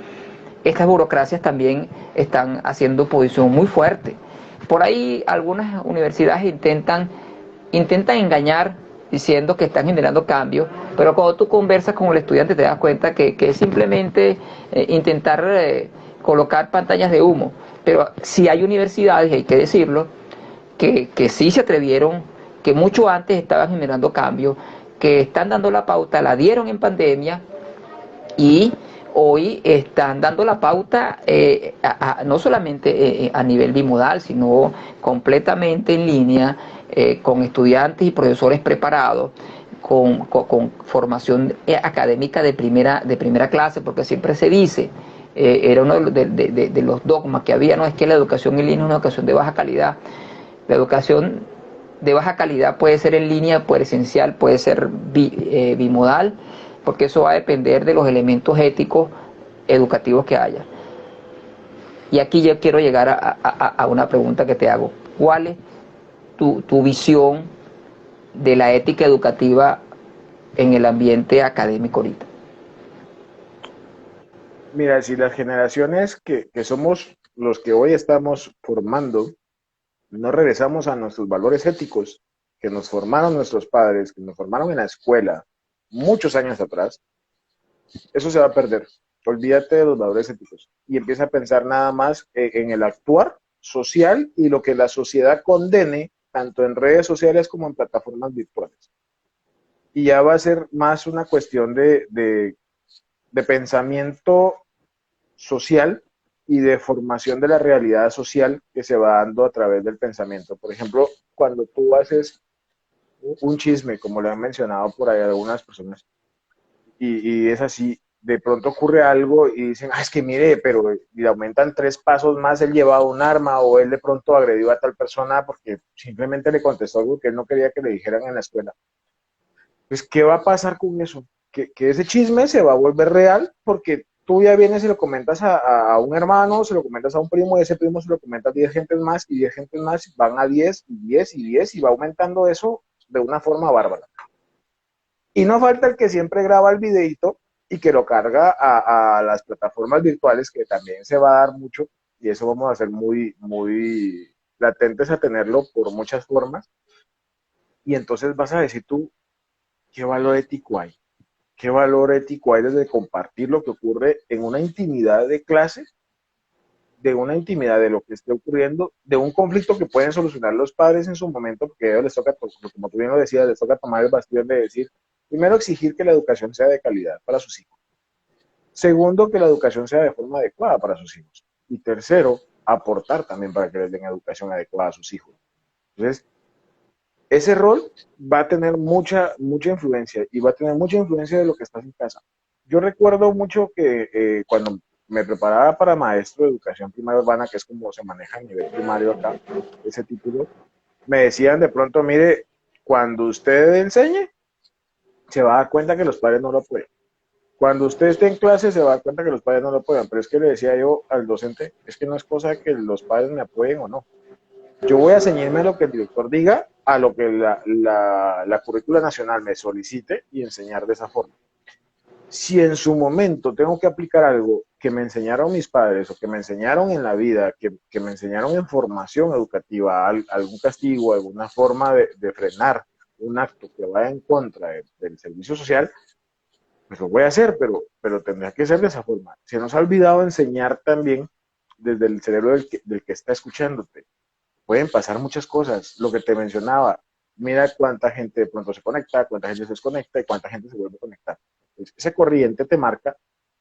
Estas burocracias también están haciendo oposición muy fuerte. Por ahí algunas universidades intentan engañar diciendo que están generando cambios, pero cuando tú conversas con el estudiante te das cuenta que es simplemente intentar colocar pantallas de humo. Pero sí hay universidades, hay que decirlo, que sí se atrevieron, que mucho antes estaban generando cambios, que están dando la pauta, la dieron en pandemia y hoy están dando la pauta no solamente a nivel bimodal, sino completamente en línea, con estudiantes y profesores preparados, con formación académica de primera clase, porque siempre se dice, era uno de los dogmas que había, no es que la educación en línea es una educación de baja calidad. La educación de baja calidad puede ser en línea, puede ser presencial, puede ser bimodal, porque eso va a depender de los elementos éticos educativos que haya. Y aquí yo quiero llegar a una pregunta que te hago. ¿Cuál es tu visión de la ética educativa en el ambiente académico ahorita? Mira, si las generaciones que somos los que hoy estamos formando, no regresamos a nuestros valores éticos que nos formaron nuestros padres, que nos formaron en la escuela muchos años atrás, eso se va a perder. Olvídate de los valores éticos y empieza a pensar nada más en el actuar social y lo que la sociedad condene, tanto en redes sociales como en plataformas virtuales. Y ya va a ser más una cuestión de pensamiento social y de formación de la realidad social que se va dando a través del pensamiento. Por ejemplo, cuando tú haces un chisme, como le han mencionado por ahí algunas personas, y es así, de pronto ocurre algo y dicen, ah, es que mire, pero le aumentan 3 pasos más, él llevaba un arma o él de pronto agredió a tal persona porque simplemente le contestó algo que él no quería que le dijeran en la escuela. Pues, ¿qué va a pasar con eso? Que ese chisme se va a volver real porque tú ya vienes y lo comentas a un hermano, se lo comentas a un primo, y ese primo se lo comenta a 10 gentes más, y 10 gentes más van a 10 y 10 y 10 y va aumentando eso de una forma bárbara. Y no falta el que siempre graba el videito y que lo carga a las plataformas virtuales, que también se va a dar mucho, y eso vamos a ser muy, muy latentes a tenerlo por muchas formas. Y entonces vas a decir tú, ¿qué valor ético hay? ¿Qué valor ético hay desde compartir lo que ocurre en una intimidad de clase, de una intimidad de lo que esté ocurriendo, de un conflicto que pueden solucionar los padres en su momento, porque a ellos les toca, como tú bien lo decías, les toca tomar el bastión de decir, primero, exigir que la educación sea de calidad para sus hijos. Segundo, que la educación sea de forma adecuada para sus hijos. Y tercero, aportar también para que les den educación adecuada a sus hijos. Entonces, ese rol va a tener mucha influencia, y va a tener mucha influencia de lo que estás en casa. Yo recuerdo mucho que cuando me preparaba para maestro de educación primaria urbana, que es como se maneja a nivel primario acá, ese título, me decían de pronto, mire, cuando usted enseñe, se va a dar cuenta que los padres no lo apoyan. Cuando usted esté en clase, se va a dar cuenta que los padres no lo apoyan. Pero es que le decía yo al docente, es que no es cosa de que los padres me apoyen o no. Yo voy a ceñirme a lo que el director diga, a lo que la currícula nacional me solicite, y enseñar de esa forma. Si en su momento tengo que aplicar algo que me enseñaron mis padres o que me enseñaron en la vida, que me enseñaron en formación educativa, algún castigo, alguna forma de frenar un acto que vaya en contra del servicio social, pues lo voy a hacer, pero tendrá que ser de esa forma. Se nos ha olvidado enseñar también desde el cerebro del que está escuchándote. Pueden pasar muchas cosas. Lo que te mencionaba, mira cuánta gente de pronto se conecta, cuánta gente se desconecta y cuánta gente se vuelve a conectar. Entonces, esa corriente te marca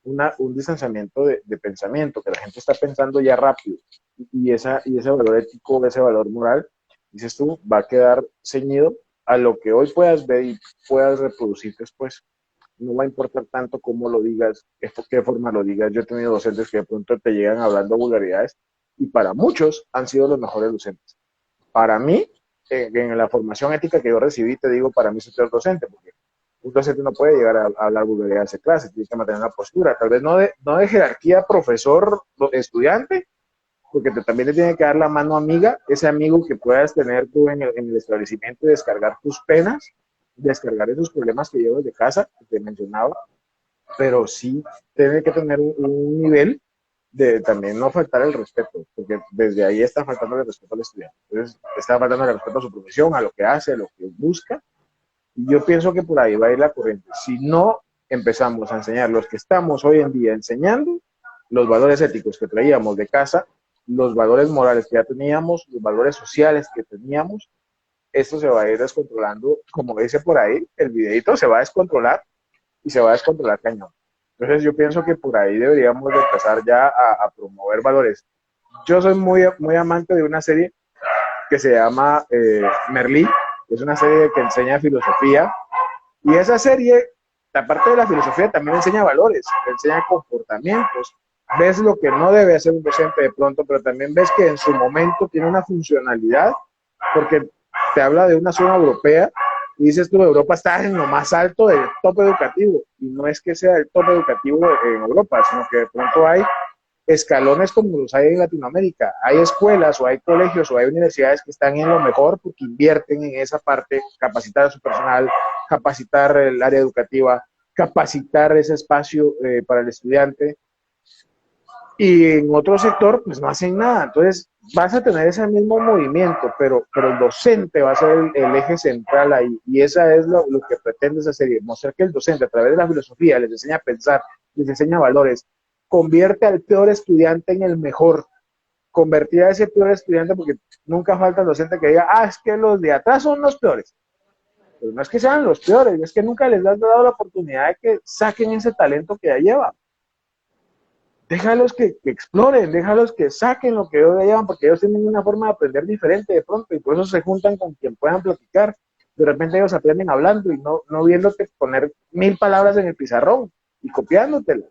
un distanciamiento de pensamiento, que la gente está pensando ya rápido. Y ese valor ético, ese valor moral, dices tú, va a quedar ceñido a lo que hoy puedas ver y puedas reproducir después. No va a importar tanto cómo lo digas, qué forma lo digas. Yo he tenido docentes que de pronto te llegan hablando vulgaridades, y para muchos han sido los mejores docentes. Para mí, en la formación ética que yo recibí, te digo, para mí soy el docente, porque un docente no puede llegar a hablar vulgaridades en clase, tiene que mantener una postura, tal vez no de jerarquía profesor-estudiante, porque también le tiene que dar la mano amiga, ese amigo que puedas tener tú en el establecimiento, y descargar tus penas, descargar esos problemas que llevas de casa, que te mencionaba, pero sí tiene que tener un nivel de también no faltar el respeto, porque desde ahí está faltando el respeto al estudiante. Entonces, está faltando el respeto a su profesión, a lo que hace, a lo que busca, y yo pienso que por ahí va a ir la corriente. Si no empezamos a enseñar los que estamos hoy en día enseñando, los valores éticos que traíamos de casa, los valores morales que ya teníamos, los valores sociales que teníamos, esto se va a ir descontrolando, como dice por ahí, el videito se va a descontrolar y se va a descontrolar cañón. Entonces yo pienso que por ahí deberíamos de empezar ya a promover valores. Yo soy muy amante de una serie que se llama Merlí, es una serie que enseña filosofía, y esa serie, aparte de la filosofía, también enseña valores, enseña comportamientos. Ves lo que no debe hacer un docente de pronto, pero también ves que en su momento tiene una funcionalidad, porque te habla de una zona europea y dices tú, Europa está en lo más alto del top educativo, y no es que sea el top educativo en Europa, sino que de pronto hay escalones como los hay en Latinoamérica. Hay escuelas o hay colegios o hay universidades que están en lo mejor porque invierten en esa parte, capacitar a su personal, capacitar el área educativa, capacitar ese espacio para el estudiante. Y en otro sector, pues no hacen nada. Entonces, vas a tener ese mismo movimiento, pero el docente va a ser el eje central ahí. Y esa es lo que pretende esa serie, mostrar que el docente, a través de la filosofía, les enseña a pensar, les enseña valores, convierte al peor estudiante en el mejor, convertir a ese peor estudiante, porque nunca falta el docente que diga, es que los de atrás son los peores. Pero no es que sean los peores, es que nunca les has dado la oportunidad de que saquen ese talento que ya llevan. Déjalos que exploren, déjalos que saquen lo que ellos ya llevan, porque ellos tienen una forma de aprender diferente de pronto, y por eso se juntan con quien puedan platicar. De repente ellos aprenden hablando y no viéndote poner 1000 palabras en el pizarrón y copiándotelas.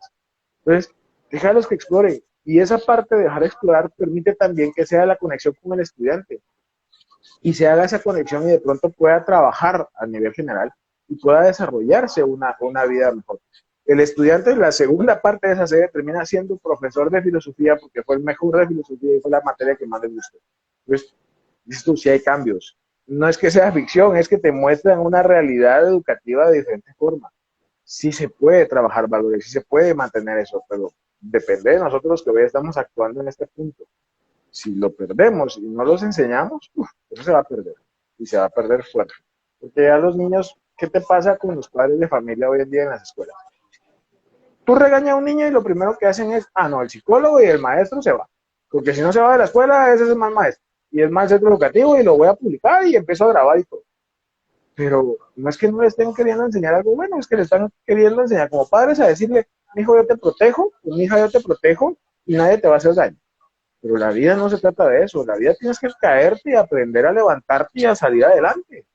Entonces, déjalos que exploren. Y esa parte de dejar explorar permite también que sea la conexión con el estudiante y se haga esa conexión y de pronto pueda trabajar a nivel general y pueda desarrollarse una vida mejor. El estudiante en la segunda parte de esa serie termina siendo profesor de filosofía porque fue el mejor de filosofía y fue la materia que más le gustó. Entonces, dices tú, si hay cambios. No es que sea ficción, es que te muestran una realidad educativa de diferente forma. Sí se puede trabajar valores, sí se puede mantener eso, pero depende de nosotros que hoy estamos actuando en este punto. Si lo perdemos y no los enseñamos, eso se va a perder y se va a perder fuerte. Porque ya los niños, ¿qué te pasa con los padres de familia hoy en día en las escuelas? Tú regañas a un niño y lo primero que hacen es, no, el psicólogo y el maestro se va. Porque si no se va de la escuela, ese es el mal maestro. Y es mal centro educativo y lo voy a publicar y empiezo a grabar y todo. Pero no es que no le estén queriendo enseñar algo bueno, es que le están queriendo enseñar como padres a decirle, mi hijo yo te protejo, mi hija yo te protejo y nadie te va a hacer daño. Pero la vida no se trata de eso, la vida tienes que caerte y aprender a levantarte y a salir adelante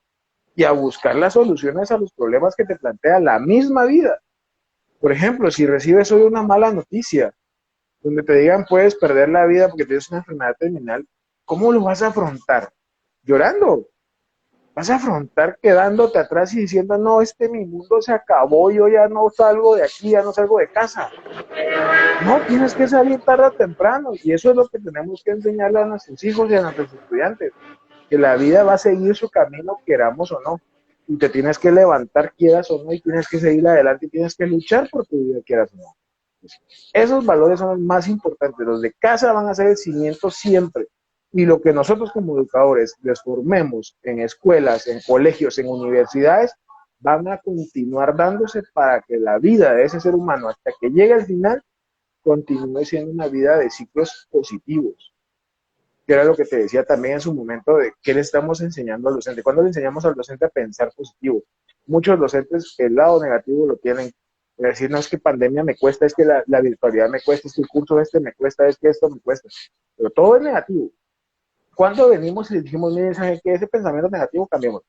y a buscar las soluciones a los problemas que te plantea la misma vida. Por ejemplo, si recibes hoy una mala noticia, donde te digan puedes perder la vida porque tienes una enfermedad terminal, ¿cómo lo vas a afrontar? Llorando. Vas a afrontar quedándote atrás y diciendo, no, mi mundo se acabó, yo ya no salgo de aquí, ya no salgo de casa. No, tienes que salir tarde o temprano, y eso es lo que tenemos que enseñarle a nuestros hijos y a nuestros estudiantes, que la vida va a seguir su camino, queramos o no, y te tienes que levantar, quieras o no, y tienes que seguir adelante, y tienes que luchar por tu vida, quieras o no. Esos valores son los más importantes, los de casa van a ser el cimiento siempre, y lo que nosotros como educadores les formemos en escuelas, en colegios, en universidades, van a continuar dándose para que la vida de ese ser humano, hasta que llegue al final, continúe siendo una vida de ciclos positivos, que era lo que te decía también en su momento de qué le estamos enseñando al docente. ¿Cuándo le enseñamos al docente a pensar positivo? Muchos docentes el lado negativo lo tienen, es decir, no es que pandemia me cuesta, es que la virtualidad me cuesta, es que el curso me cuesta, es que esto me cuesta, pero todo es negativo. Cuando venimos y le dijimos, miren, ¿saben qué? Ese pensamiento negativo cambiemos,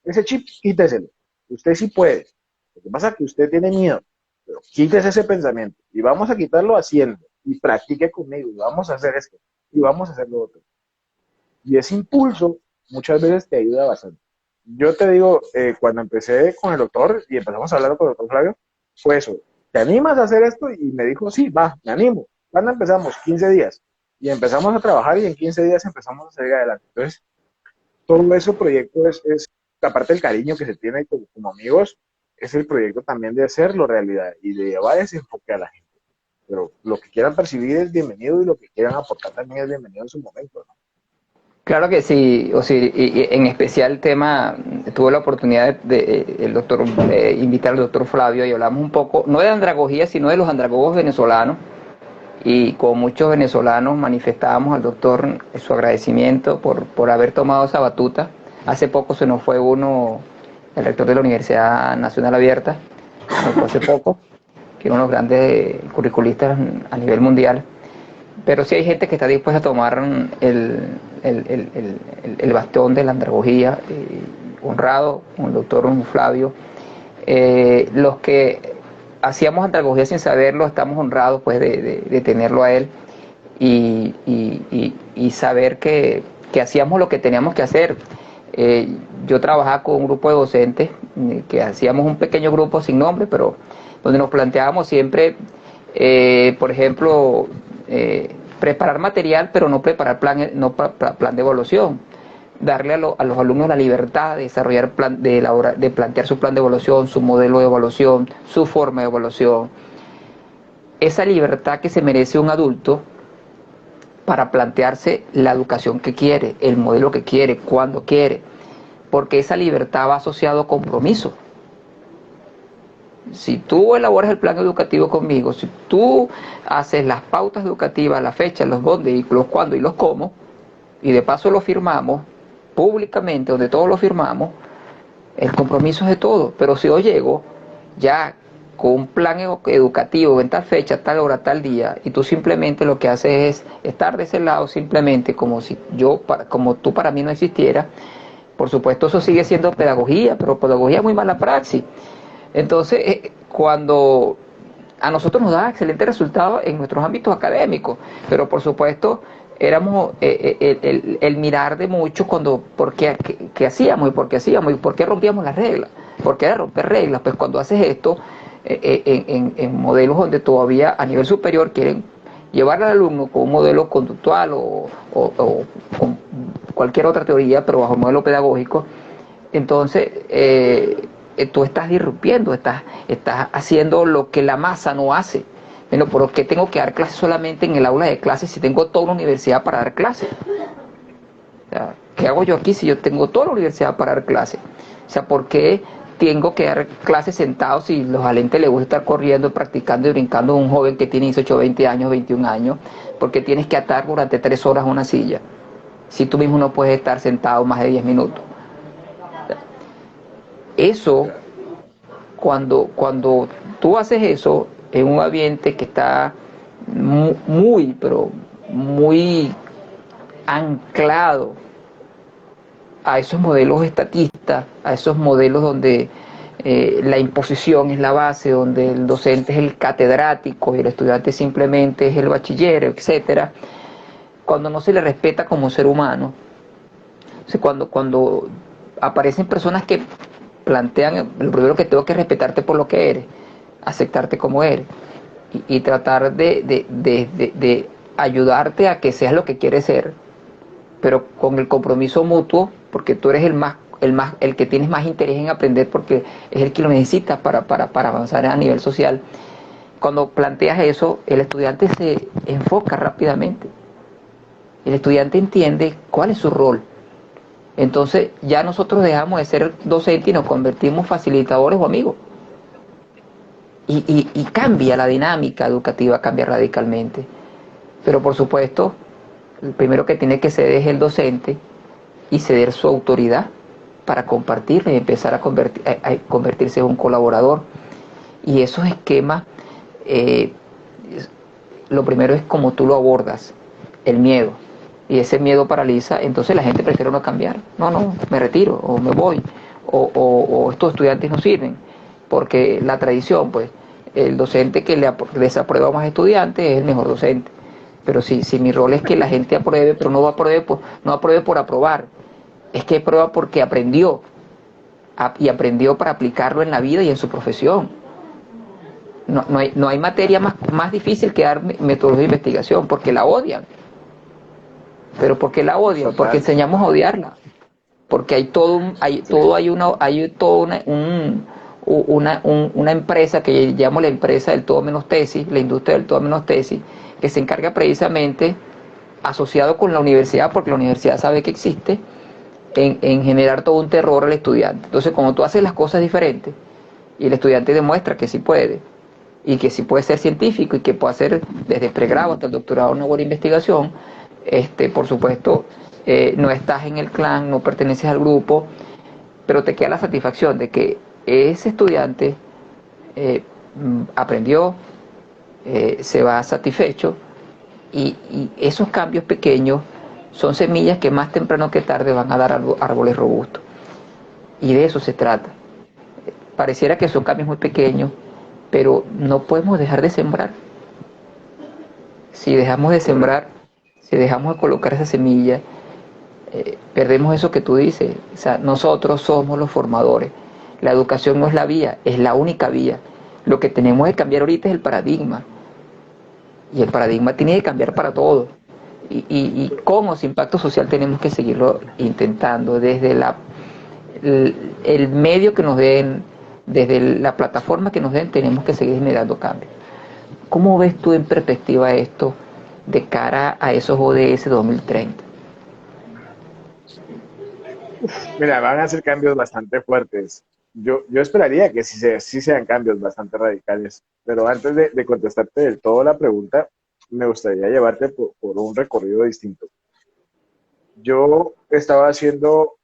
ese chip quíteselo, usted sí puede, lo que pasa es que usted tiene miedo, pero quítese ese pensamiento y vamos a quitarlo haciendo y practique conmigo y vamos a hacer esto y vamos a hacer lo otro. Y ese impulso muchas veces te ayuda bastante. Yo te digo, cuando empecé con el doctor y empezamos a hablar con el doctor Flavio, fue eso, ¿te animas a hacer esto? Y me dijo, sí, va, me animo. ¿Cuándo empezamos? 15 días. Y empezamos a trabajar y en 15 días empezamos a salir adelante. Entonces, todo ese proyecto es aparte del cariño que se tiene como amigos, es el proyecto también de hacerlo realidad y de llevar ese enfoque a la gente. pero lo que quieran percibir es bienvenido y lo que quieran aportar también es bienvenido en su momento, ¿no? Claro que sí, o sí, y en especial el tema, tuve la oportunidad el doctor, invitar al doctor Flavio y hablamos un poco, no de andragogía, sino de los andragogos venezolanos, y con muchos venezolanos manifestábamos al doctor su agradecimiento por haber tomado esa batuta. Hace poco se nos fue uno, el rector de la Universidad Nacional Abierta, se nos fue hace poco, que era uno de los grandes curriculistas a nivel mundial. Pero sí hay gente que está dispuesta a tomar el bastón de la andragogía, honrado con el doctor Flavio. Los que hacíamos andragogía sin saberlo, estamos honrados pues de tenerlo a él y saber que hacíamos lo que teníamos que hacer. Yo trabajaba con un grupo de docentes que hacíamos un pequeño grupo sin nombre, pero donde nos planteábamos siempre, por ejemplo, preparar material, pero no preparar plan de evaluación. Darle a los alumnos la libertad de desarrollar de plantear su plan de evaluación, su modelo de evaluación, su forma de evaluación. Esa libertad que se merece un adulto para plantearse la educación que quiere, el modelo que quiere, cuándo quiere, porque esa libertad va asociado a compromiso. Si tú elaboras el plan educativo conmigo, si tú haces las pautas educativas, las fechas, los dónde y los cuándo y los cómo, y de paso lo firmamos públicamente, donde todos lo firmamos, el compromiso es de todos. Pero si yo llego ya con un plan educativo en tal fecha, tal hora, tal día, y tú simplemente lo que haces es estar de ese lado simplemente como si como tú para mí no existiera, por supuesto eso sigue siendo pedagogía, pero pedagogía muy mala praxis. Entonces, cuando a nosotros nos da excelentes resultados en nuestros ámbitos académicos, pero por supuesto éramos el mirar de muchos cuando por qué hacíamos y por qué hacíamos y por qué rompíamos las reglas. ¿Por qué romper reglas? Pues cuando haces esto en modelos donde todavía a nivel superior quieren llevar al alumno con un modelo conductual o con cualquier otra teoría, pero bajo el modelo pedagógico, entonces tú estás disrumpiendo, estás haciendo lo que la masa no hace. Bueno, ¿por qué tengo que dar clases solamente en el aula de clases si tengo toda una universidad para dar clases? O sea, ¿qué hago yo aquí si yo tengo toda la universidad para dar clases? O sea, ¿por qué tengo que dar clases sentado si los alentes les gusta estar corriendo, practicando y brincando a un joven que tiene 18, 20 años, 21 años? ¿Por qué tienes que atar durante 3 horas una silla si tú mismo no puedes estar sentado más de 10 minutos? Eso, cuando tú haces eso en un ambiente que está muy, pero muy anclado a esos modelos estatistas, a esos modelos donde la imposición es la base, donde el docente es el catedrático y el estudiante simplemente es el bachiller, etcétera, cuando no se le respeta como ser humano, o sea, cuando aparecen personas que plantean, lo primero que tengo que respetarte por lo que eres, aceptarte como eres y tratar de ayudarte a que seas lo que quieres ser, pero con el compromiso mutuo, porque tú eres el que tienes más interés en aprender porque es el que lo necesitas para avanzar a nivel social. Cuando planteas eso, el estudiante se enfoca rápidamente, el estudiante entiende cuál es su rol. Entonces ya nosotros dejamos de ser docentes y nos convertimos en facilitadores o amigos. Y cambia la dinámica educativa, cambia radicalmente. Pero por supuesto, el primero que tiene que ceder es el docente y ceder su autoridad para compartirla y empezar a convertirse en un colaborador. Y esos esquemas, lo primero es como tú lo abordas, el miedo. Y ese miedo paraliza, entonces la gente prefiere no cambiar. No, me retiro, o me voy, o estos estudiantes no sirven, porque la tradición, pues, el docente que le desaprueba a más estudiantes es el mejor docente. Pero si mi rol es que la gente apruebe, pero no apruebe por aprobar, es que aprueba porque aprendió, y aprendió para aplicarlo en la vida y en su profesión. No hay materia más difícil que dar metodología de investigación, porque la odian. Pero ¿por qué la odian? Porque enseñamos a odiarla. Porque hay todo una empresa que llamo la empresa del todo menos tesis, la industria del todo menos tesis, que se encarga precisamente, asociado con la universidad, porque la universidad sabe que existe, en generar todo un terror al estudiante. Entonces, cuando tú haces las cosas diferentes y el estudiante demuestra que sí puede, y que sí puede ser científico y que puede hacer desde pregrado hasta el doctorado una buena investigación, por supuesto, no estás en el clan, no perteneces al grupo, pero te queda la satisfacción de que ese estudiante aprendió, se va satisfecho, y esos cambios pequeños son semillas que más temprano que tarde van a dar árboles robustos. Y de eso se trata. Pareciera que son cambios muy pequeños, pero no podemos dejar de sembrar. Si dejamos de sembrar, si dejamos de colocar esa semilla, perdemos eso que tú dices. O sea, nosotros somos los formadores. La educación no es la vía, es la única vía. Lo que tenemos que cambiar ahorita es el paradigma. Y el paradigma tiene que cambiar para todo. Y cómo ese impacto social tenemos que seguirlo intentando desde el medio que nos den, desde la plataforma que nos den, tenemos que seguir generando cambios. ¿Cómo ves tú en perspectiva esto de cara a esos ODS 2030? Mira, van a ser cambios bastante fuertes. Yo esperaría que sí sean cambios bastante radicales, pero antes de contestarte del todo la pregunta, me gustaría llevarte por un recorrido distinto. Yo estaba haciendo,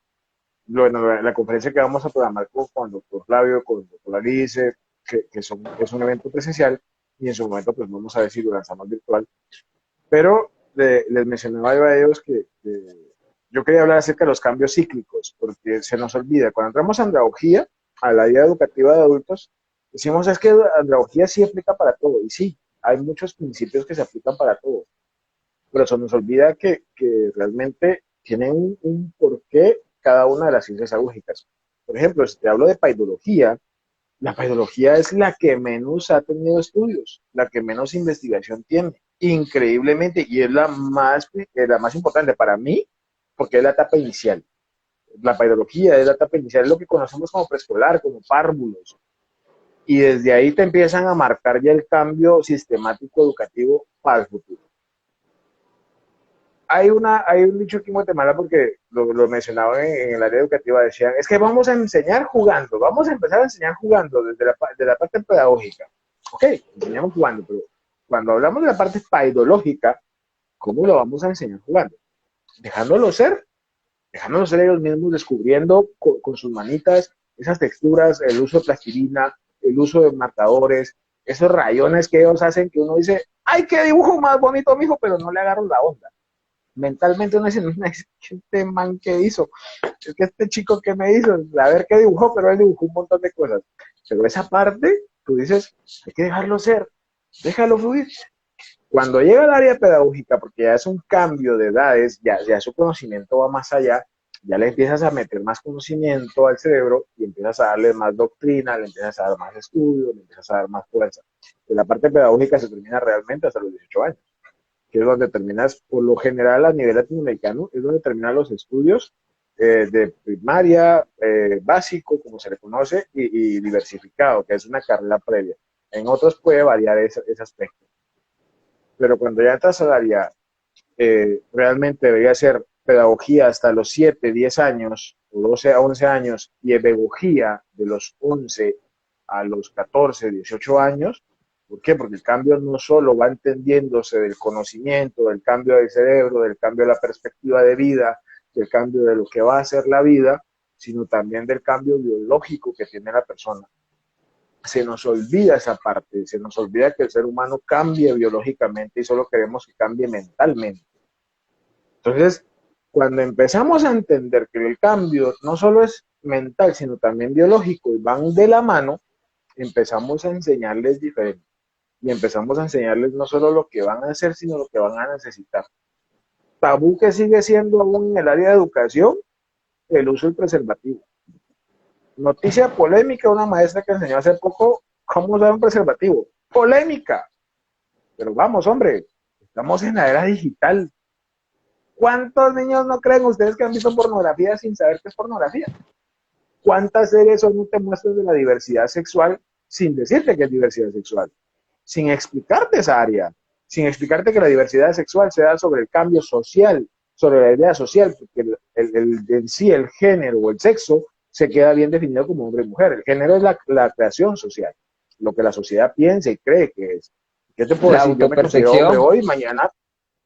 bueno, la conferencia que vamos a programar con el doctor Flavio, con el doctor Alice, es un evento presencial, y en su momento pues vamos a ver si lo lanzamos virtual, pero les mencionaba yo a ellos que yo quería hablar acerca de los cambios cíclicos, porque se nos olvida, cuando entramos a andragogía, a la vida educativa de adultos, decimos es que andragogía sí aplica para todo, y sí, hay muchos principios que se aplican para todo, pero se nos olvida que realmente tienen un porqué cada una de las ciencias agógicas. Por ejemplo, si te hablo de paidología, la paidología es la que menos ha tenido estudios, la que menos investigación tiene, increíblemente, y es la más importante para mí, porque es la etapa inicial. La paidología es la etapa inicial, es lo que conocemos como preescolar, como párvulos, y desde ahí te empiezan a marcar ya el cambio sistemático educativo para el futuro. Hay un dicho aquí en Guatemala, porque lo mencionaba en el área educativa, decían, es que vamos a enseñar jugando, vamos a empezar a enseñar jugando desde de la parte pedagógica. Ok, enseñamos jugando, pero cuando hablamos de la parte paidológica, ¿cómo lo vamos a enseñar jugando? Dejándolo ser, dejándolo ser ellos mismos, descubriendo con sus manitas esas texturas, el uso de plastilina, el uso de marcadores, esos rayones que ellos hacen que uno dice, ¡ay, qué dibujo más bonito, mijo! Pero no le agarro la onda. Mentalmente uno dice, no, este man que hizo, es que este chico que me hizo, a ver qué dibujó, pero él dibujó un montón de cosas. Pero esa parte, tú dices, hay que dejarlo ser, déjalo fluir. Cuando llega al área pedagógica, porque ya es un cambio de edades, ya su conocimiento va más allá, ya le empiezas a meter más conocimiento al cerebro y empiezas a darle más doctrina, le empiezas a dar más estudio, le empiezas a dar más fuerza. Y la parte pedagógica se termina realmente hasta los 18 años, que es donde terminas, por lo general a nivel latinoamericano, es donde terminan los estudios de primaria, básico, como se le conoce, y diversificado, que es una carrera previa. En otros puede variar ese aspecto. Pero cuando ya entras al área, realmente debería ser pedagogía hasta los 7, 10 años, o 12 a 11 años, y pedagogía de los 11 a los 14, 18 años. ¿Por qué? Porque el cambio no solo va entendiéndose del conocimiento, del cambio del cerebro, del cambio de la perspectiva de vida, del cambio de lo que va a ser la vida, sino también del cambio biológico que tiene la persona. Se nos olvida esa parte, se nos olvida que el ser humano cambie biológicamente y solo queremos que cambie mentalmente. Entonces, cuando empezamos a entender que el cambio no solo es mental, sino también biológico y van de la mano, empezamos a enseñarles diferente. Y empezamos a enseñarles no solo lo que van a hacer, sino lo que van a necesitar. Tabú que sigue siendo aún en el área de educación, el uso del preservativo. Noticia polémica, una maestra que enseñó hace poco cómo usar un preservativo. Polémica. Pero vamos, hombre, estamos en la era digital. ¿Cuántos niños no creen ustedes que han visto pornografía sin saber qué es pornografía? ¿Cuántas series no te muestran de la diversidad sexual sin decirte que es diversidad sexual? Sin explicarte esa área, sin explicarte que la diversidad sexual se da sobre el cambio social, sobre la idea social, porque en sí el género o el sexo se queda bien definido como hombre y mujer. El género es la creación social, lo que la sociedad piensa y cree que es. ¿Qué te puedo La decir? Yo me considero hombre autopercepción, hoy, mañana,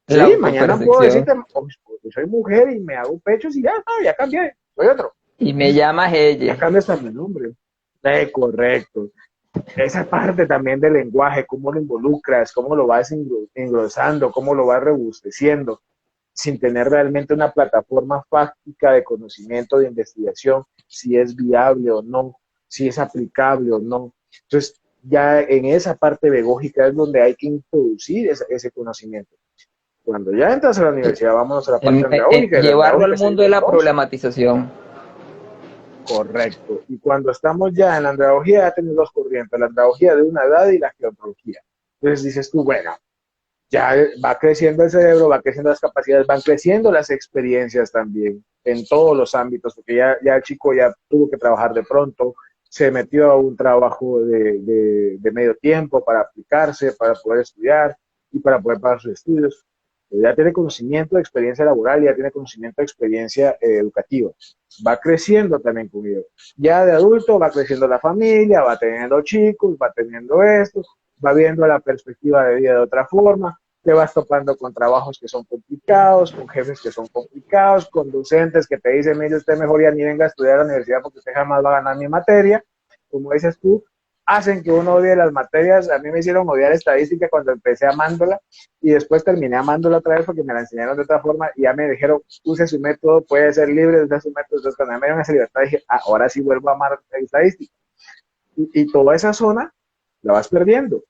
la sí, mañana puedo autopercepción. decirte, oh, soy mujer y me hago pechos y ya, no, ya cambié, soy otro. Y me llamas Ya ella. cambias hasta mi nombre. Correcto. Esa parte también del lenguaje, cómo lo involucras, cómo lo vas engrosando, cómo lo vas rebusteciendo, sin tener realmente una plataforma fáctica de conocimiento, de investigación, si es viable o no, si es aplicable o no. Entonces, ya en esa parte pedagógica es donde hay que introducir ese conocimiento. Cuando ya entras a la universidad, vámonos a la parte andragógica, y la Llevarlo al andragógica se mundo de divide en la dos. problematización. Correcto. Y cuando estamos ya en la andragogía, ya tenemos dos corrientes, la andragogía de una edad y la gerontología. Entonces dices tú, bueno, ya va creciendo el cerebro, va creciendo las capacidades, van creciendo las experiencias también en todos los ámbitos, porque ya el chico ya tuvo que trabajar de pronto, se metió a un trabajo de medio tiempo para aplicarse, para poder estudiar y para poder pagar sus estudios. Ya tiene conocimiento de experiencia laboral, ya tiene conocimiento de experiencia educativa. Va creciendo también conmigo. Ya de adulto va creciendo la familia, va teniendo chicos, va teniendo esto, va viendo la perspectiva de vida de otra forma, te vas topando con trabajos que son complicados, con jefes que son complicados, con docentes que te dicen, mire, usted mejor ya ni venga a estudiar a la universidad porque usted jamás va a ganar mi materia, como dices tú, hacen que uno odie las materias. A mí me hicieron odiar estadística cuando empecé amándola y después terminé amándola otra vez porque me la enseñaron de otra forma y ya me dijeron, use su método, puede ser libre, use su método. Entonces cuando me dieron esa libertad dije, ahora sí vuelvo a amar estadística. Y toda esa zona la vas perdiendo.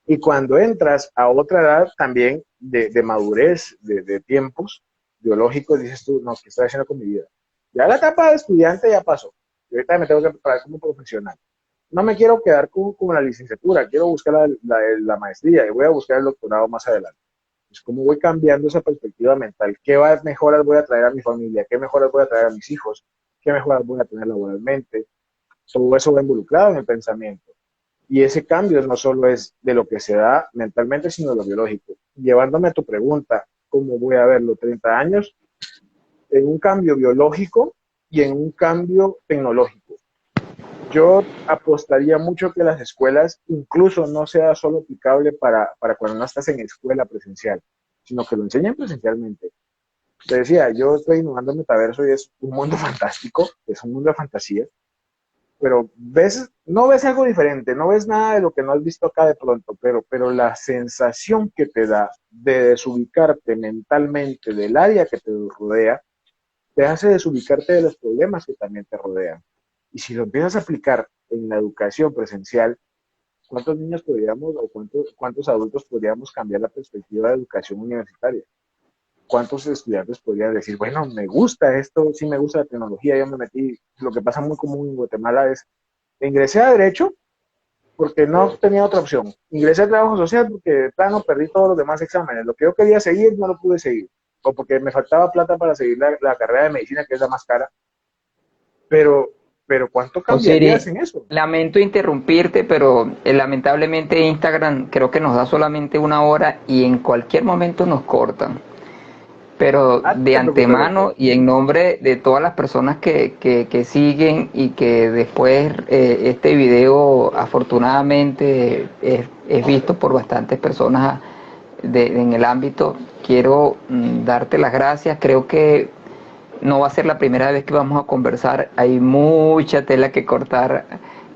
Y cuando entras a otra edad también de madurez, de tiempos biológicos, dices tú, no, ¿qué estoy haciendo con mi vida? Ya la etapa de estudiante ya pasó. Y ahorita me tengo que preparar como profesional. No me quiero quedar con la licenciatura, quiero buscar la maestría y voy a buscar el doctorado más adelante. Pues cómo voy cambiando esa perspectiva mental, qué mejoras voy a traer a mi familia, qué mejoras voy a traer a mis hijos, qué mejoras voy a tener laboralmente. Todo eso va involucrado en el pensamiento. Y ese cambio no solo es de lo que se da mentalmente, sino de lo biológico. Llevándome a tu pregunta, ¿cómo voy a verlo 30 años? En un cambio biológico y en un cambio tecnológico. Yo apostaría mucho que las escuelas incluso no sea solo aplicable para cuando no estás en escuela presencial, sino que lo enseñen presencialmente. Te decía, yo estoy innovando el metaverso y es un mundo fantástico, es un mundo de fantasía, pero no ves algo diferente, no ves nada de lo que no has visto acá de pronto, pero la sensación que te da de desubicarte mentalmente del área que te rodea, te hace desubicarte de los problemas que también te rodean. Y si lo empiezas a aplicar en la educación presencial, ¿cuántos niños podríamos o cuántos adultos podríamos cambiar la perspectiva de educación universitaria? ¿Cuántos estudiantes podrían decir, bueno, me gusta esto, sí me gusta la tecnología, yo me metí? Lo que pasa muy común en Guatemala es, ingresé a Derecho porque no tenía otra opción. Ingresé a Trabajo Social porque de plano perdí todos los demás exámenes. Lo que yo quería seguir no lo pude seguir. O porque me faltaba plata para seguir la carrera de medicina, que es la más cara. Pero, pero ¿cuánto cambiarías Osiris, en eso? lamento interrumpirte, pero lamentablemente Instagram creo que nos da solamente una hora y en cualquier momento nos cortan. Pero Ah, no de te preocupes, antemano doctor. y en nombre de todas las personas que siguen y que después este video afortunadamente es visto por bastantes personas en el ámbito, quiero darte las gracias. Creo que no va a ser la primera vez que vamos a conversar, hay mucha tela que cortar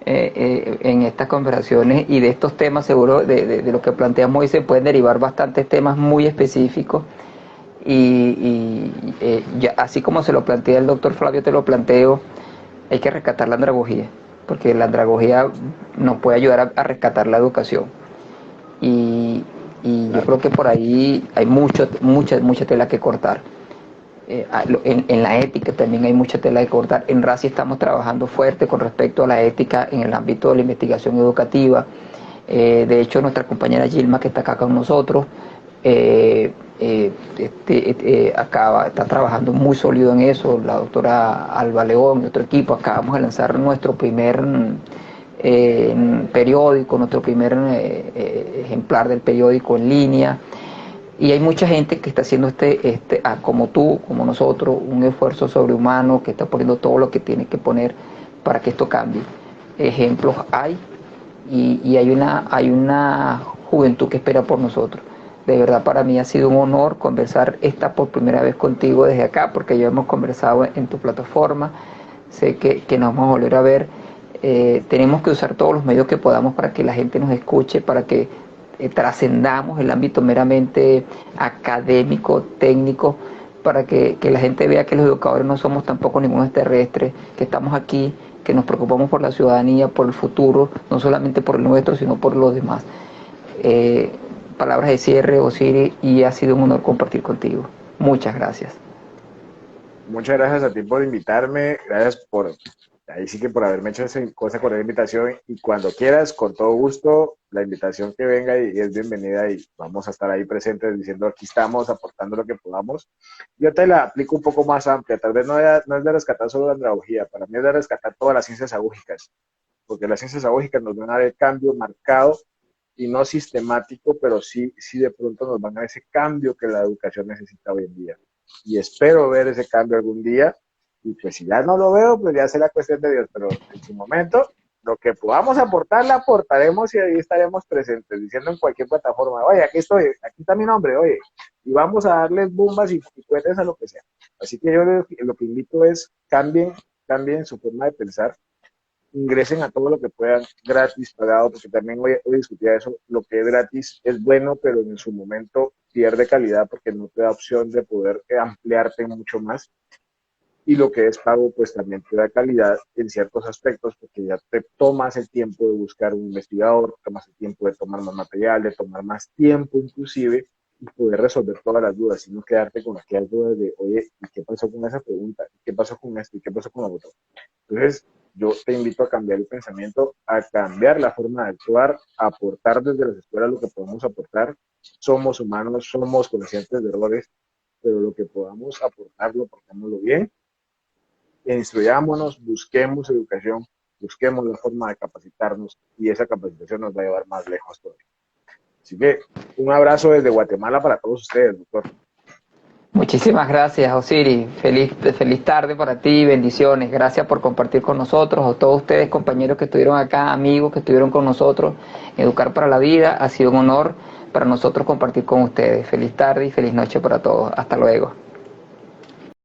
en estas conversaciones y de estos temas seguro de lo que planteamos hoy se pueden derivar bastantes temas muy específicos ya, así como se lo plantea el doctor Flavio, te lo planteo, hay que rescatar la andragogía, porque la andragogía nos puede ayudar a rescatar la educación. Y, y yo Claro. creo que por ahí hay mucha tela que cortar. En la ética también hay mucha tela que cortar. En RACI estamos trabajando fuerte con respecto a la ética en el ámbito de la investigación educativa. De hecho, nuestra compañera Gilma, que está acá con nosotros, está trabajando muy sólido en eso, la doctora Alba León y otro equipo. Acabamos de lanzar nuestro primer periódico, nuestro primer ejemplar del periódico en línea. Y hay mucha gente que está haciendo como tú, como nosotros, un esfuerzo sobrehumano, que está poniendo todo lo que tiene que poner para que esto cambie. Ejemplos hay, y hay una juventud que espera por nosotros. De verdad, para mí ha sido un honor conversar por primera vez contigo desde acá, porque ya hemos conversado en tu plataforma. Sé que nos vamos a volver a ver. Tenemos que usar todos los medios que podamos para que la gente nos escuche, para que trascendamos el ámbito meramente académico, técnico, para que la gente vea que los educadores no somos tampoco ningún extraterrestre, que estamos aquí, que nos preocupamos por la ciudadanía, por el futuro, no solamente por el nuestro, sino por los demás. Palabras de cierre, Osiris, y ha sido un honor compartir contigo. Muchas gracias. Muchas gracias a ti por invitarme, gracias ahí sí que por haberme hecho esa cosa con la invitación, y cuando quieras, con todo gusto, la invitación que venga y es bienvenida, y vamos a estar ahí presentes diciendo aquí estamos, aportando lo que podamos. Yo te la aplico un poco más amplia, tal vez no es de rescatar solo la andragogía, para mí es de rescatar todas las ciencias agógicas, porque las ciencias agógicas nos van a dar el cambio marcado y no sistemático, pero sí de pronto nos van a dar ese cambio que la educación necesita hoy en día. Y espero ver ese cambio algún día, y pues si ya no lo veo, pues ya será cuestión de Dios, pero en su momento, lo que podamos aportar, la aportaremos, y ahí estaremos presentes, diciendo en cualquier plataforma, oye, aquí estoy, aquí está mi nombre, oye, y vamos a darles bombas y cohetes a lo que sea. Así que yo lo que invito es, cambien su forma de pensar, ingresen a todo lo que puedan gratis, pagado, porque también hoy discutía eso, lo que es gratis es bueno, pero en su momento pierde calidad porque no te da opción de poder ampliarte mucho más, y lo que es pago pues también te da calidad en ciertos aspectos, porque ya te tomas el tiempo de buscar un investigador, tomas el tiempo de tomar más material, de tomar más tiempo inclusive, y poder resolver todas las dudas, y no quedarte con aquellas dudas de, oye, ¿y qué pasó con esa pregunta? ¿Y qué pasó con esto? ¿Y qué pasó con la otra? Entonces, yo te invito a cambiar el pensamiento, a cambiar la forma de actuar, a aportar desde las escuelas lo que podemos aportar. Somos humanos, somos conscientes de errores, pero lo que podamos aportarlo, aportémoslo bien. Instruyámonos, busquemos educación, busquemos la forma de capacitarnos, y esa capacitación nos va a llevar más lejos todavía. Así que un abrazo desde Guatemala para todos ustedes, doctor. Muchísimas gracias, Osiris. Feliz tarde para ti, bendiciones. Gracias por compartir con nosotros, a todos ustedes, compañeros que estuvieron acá, amigos que estuvieron con nosotros. Educar para la Vida ha sido un honor para nosotros compartir con ustedes. Feliz tarde y feliz noche para todos. Hasta luego.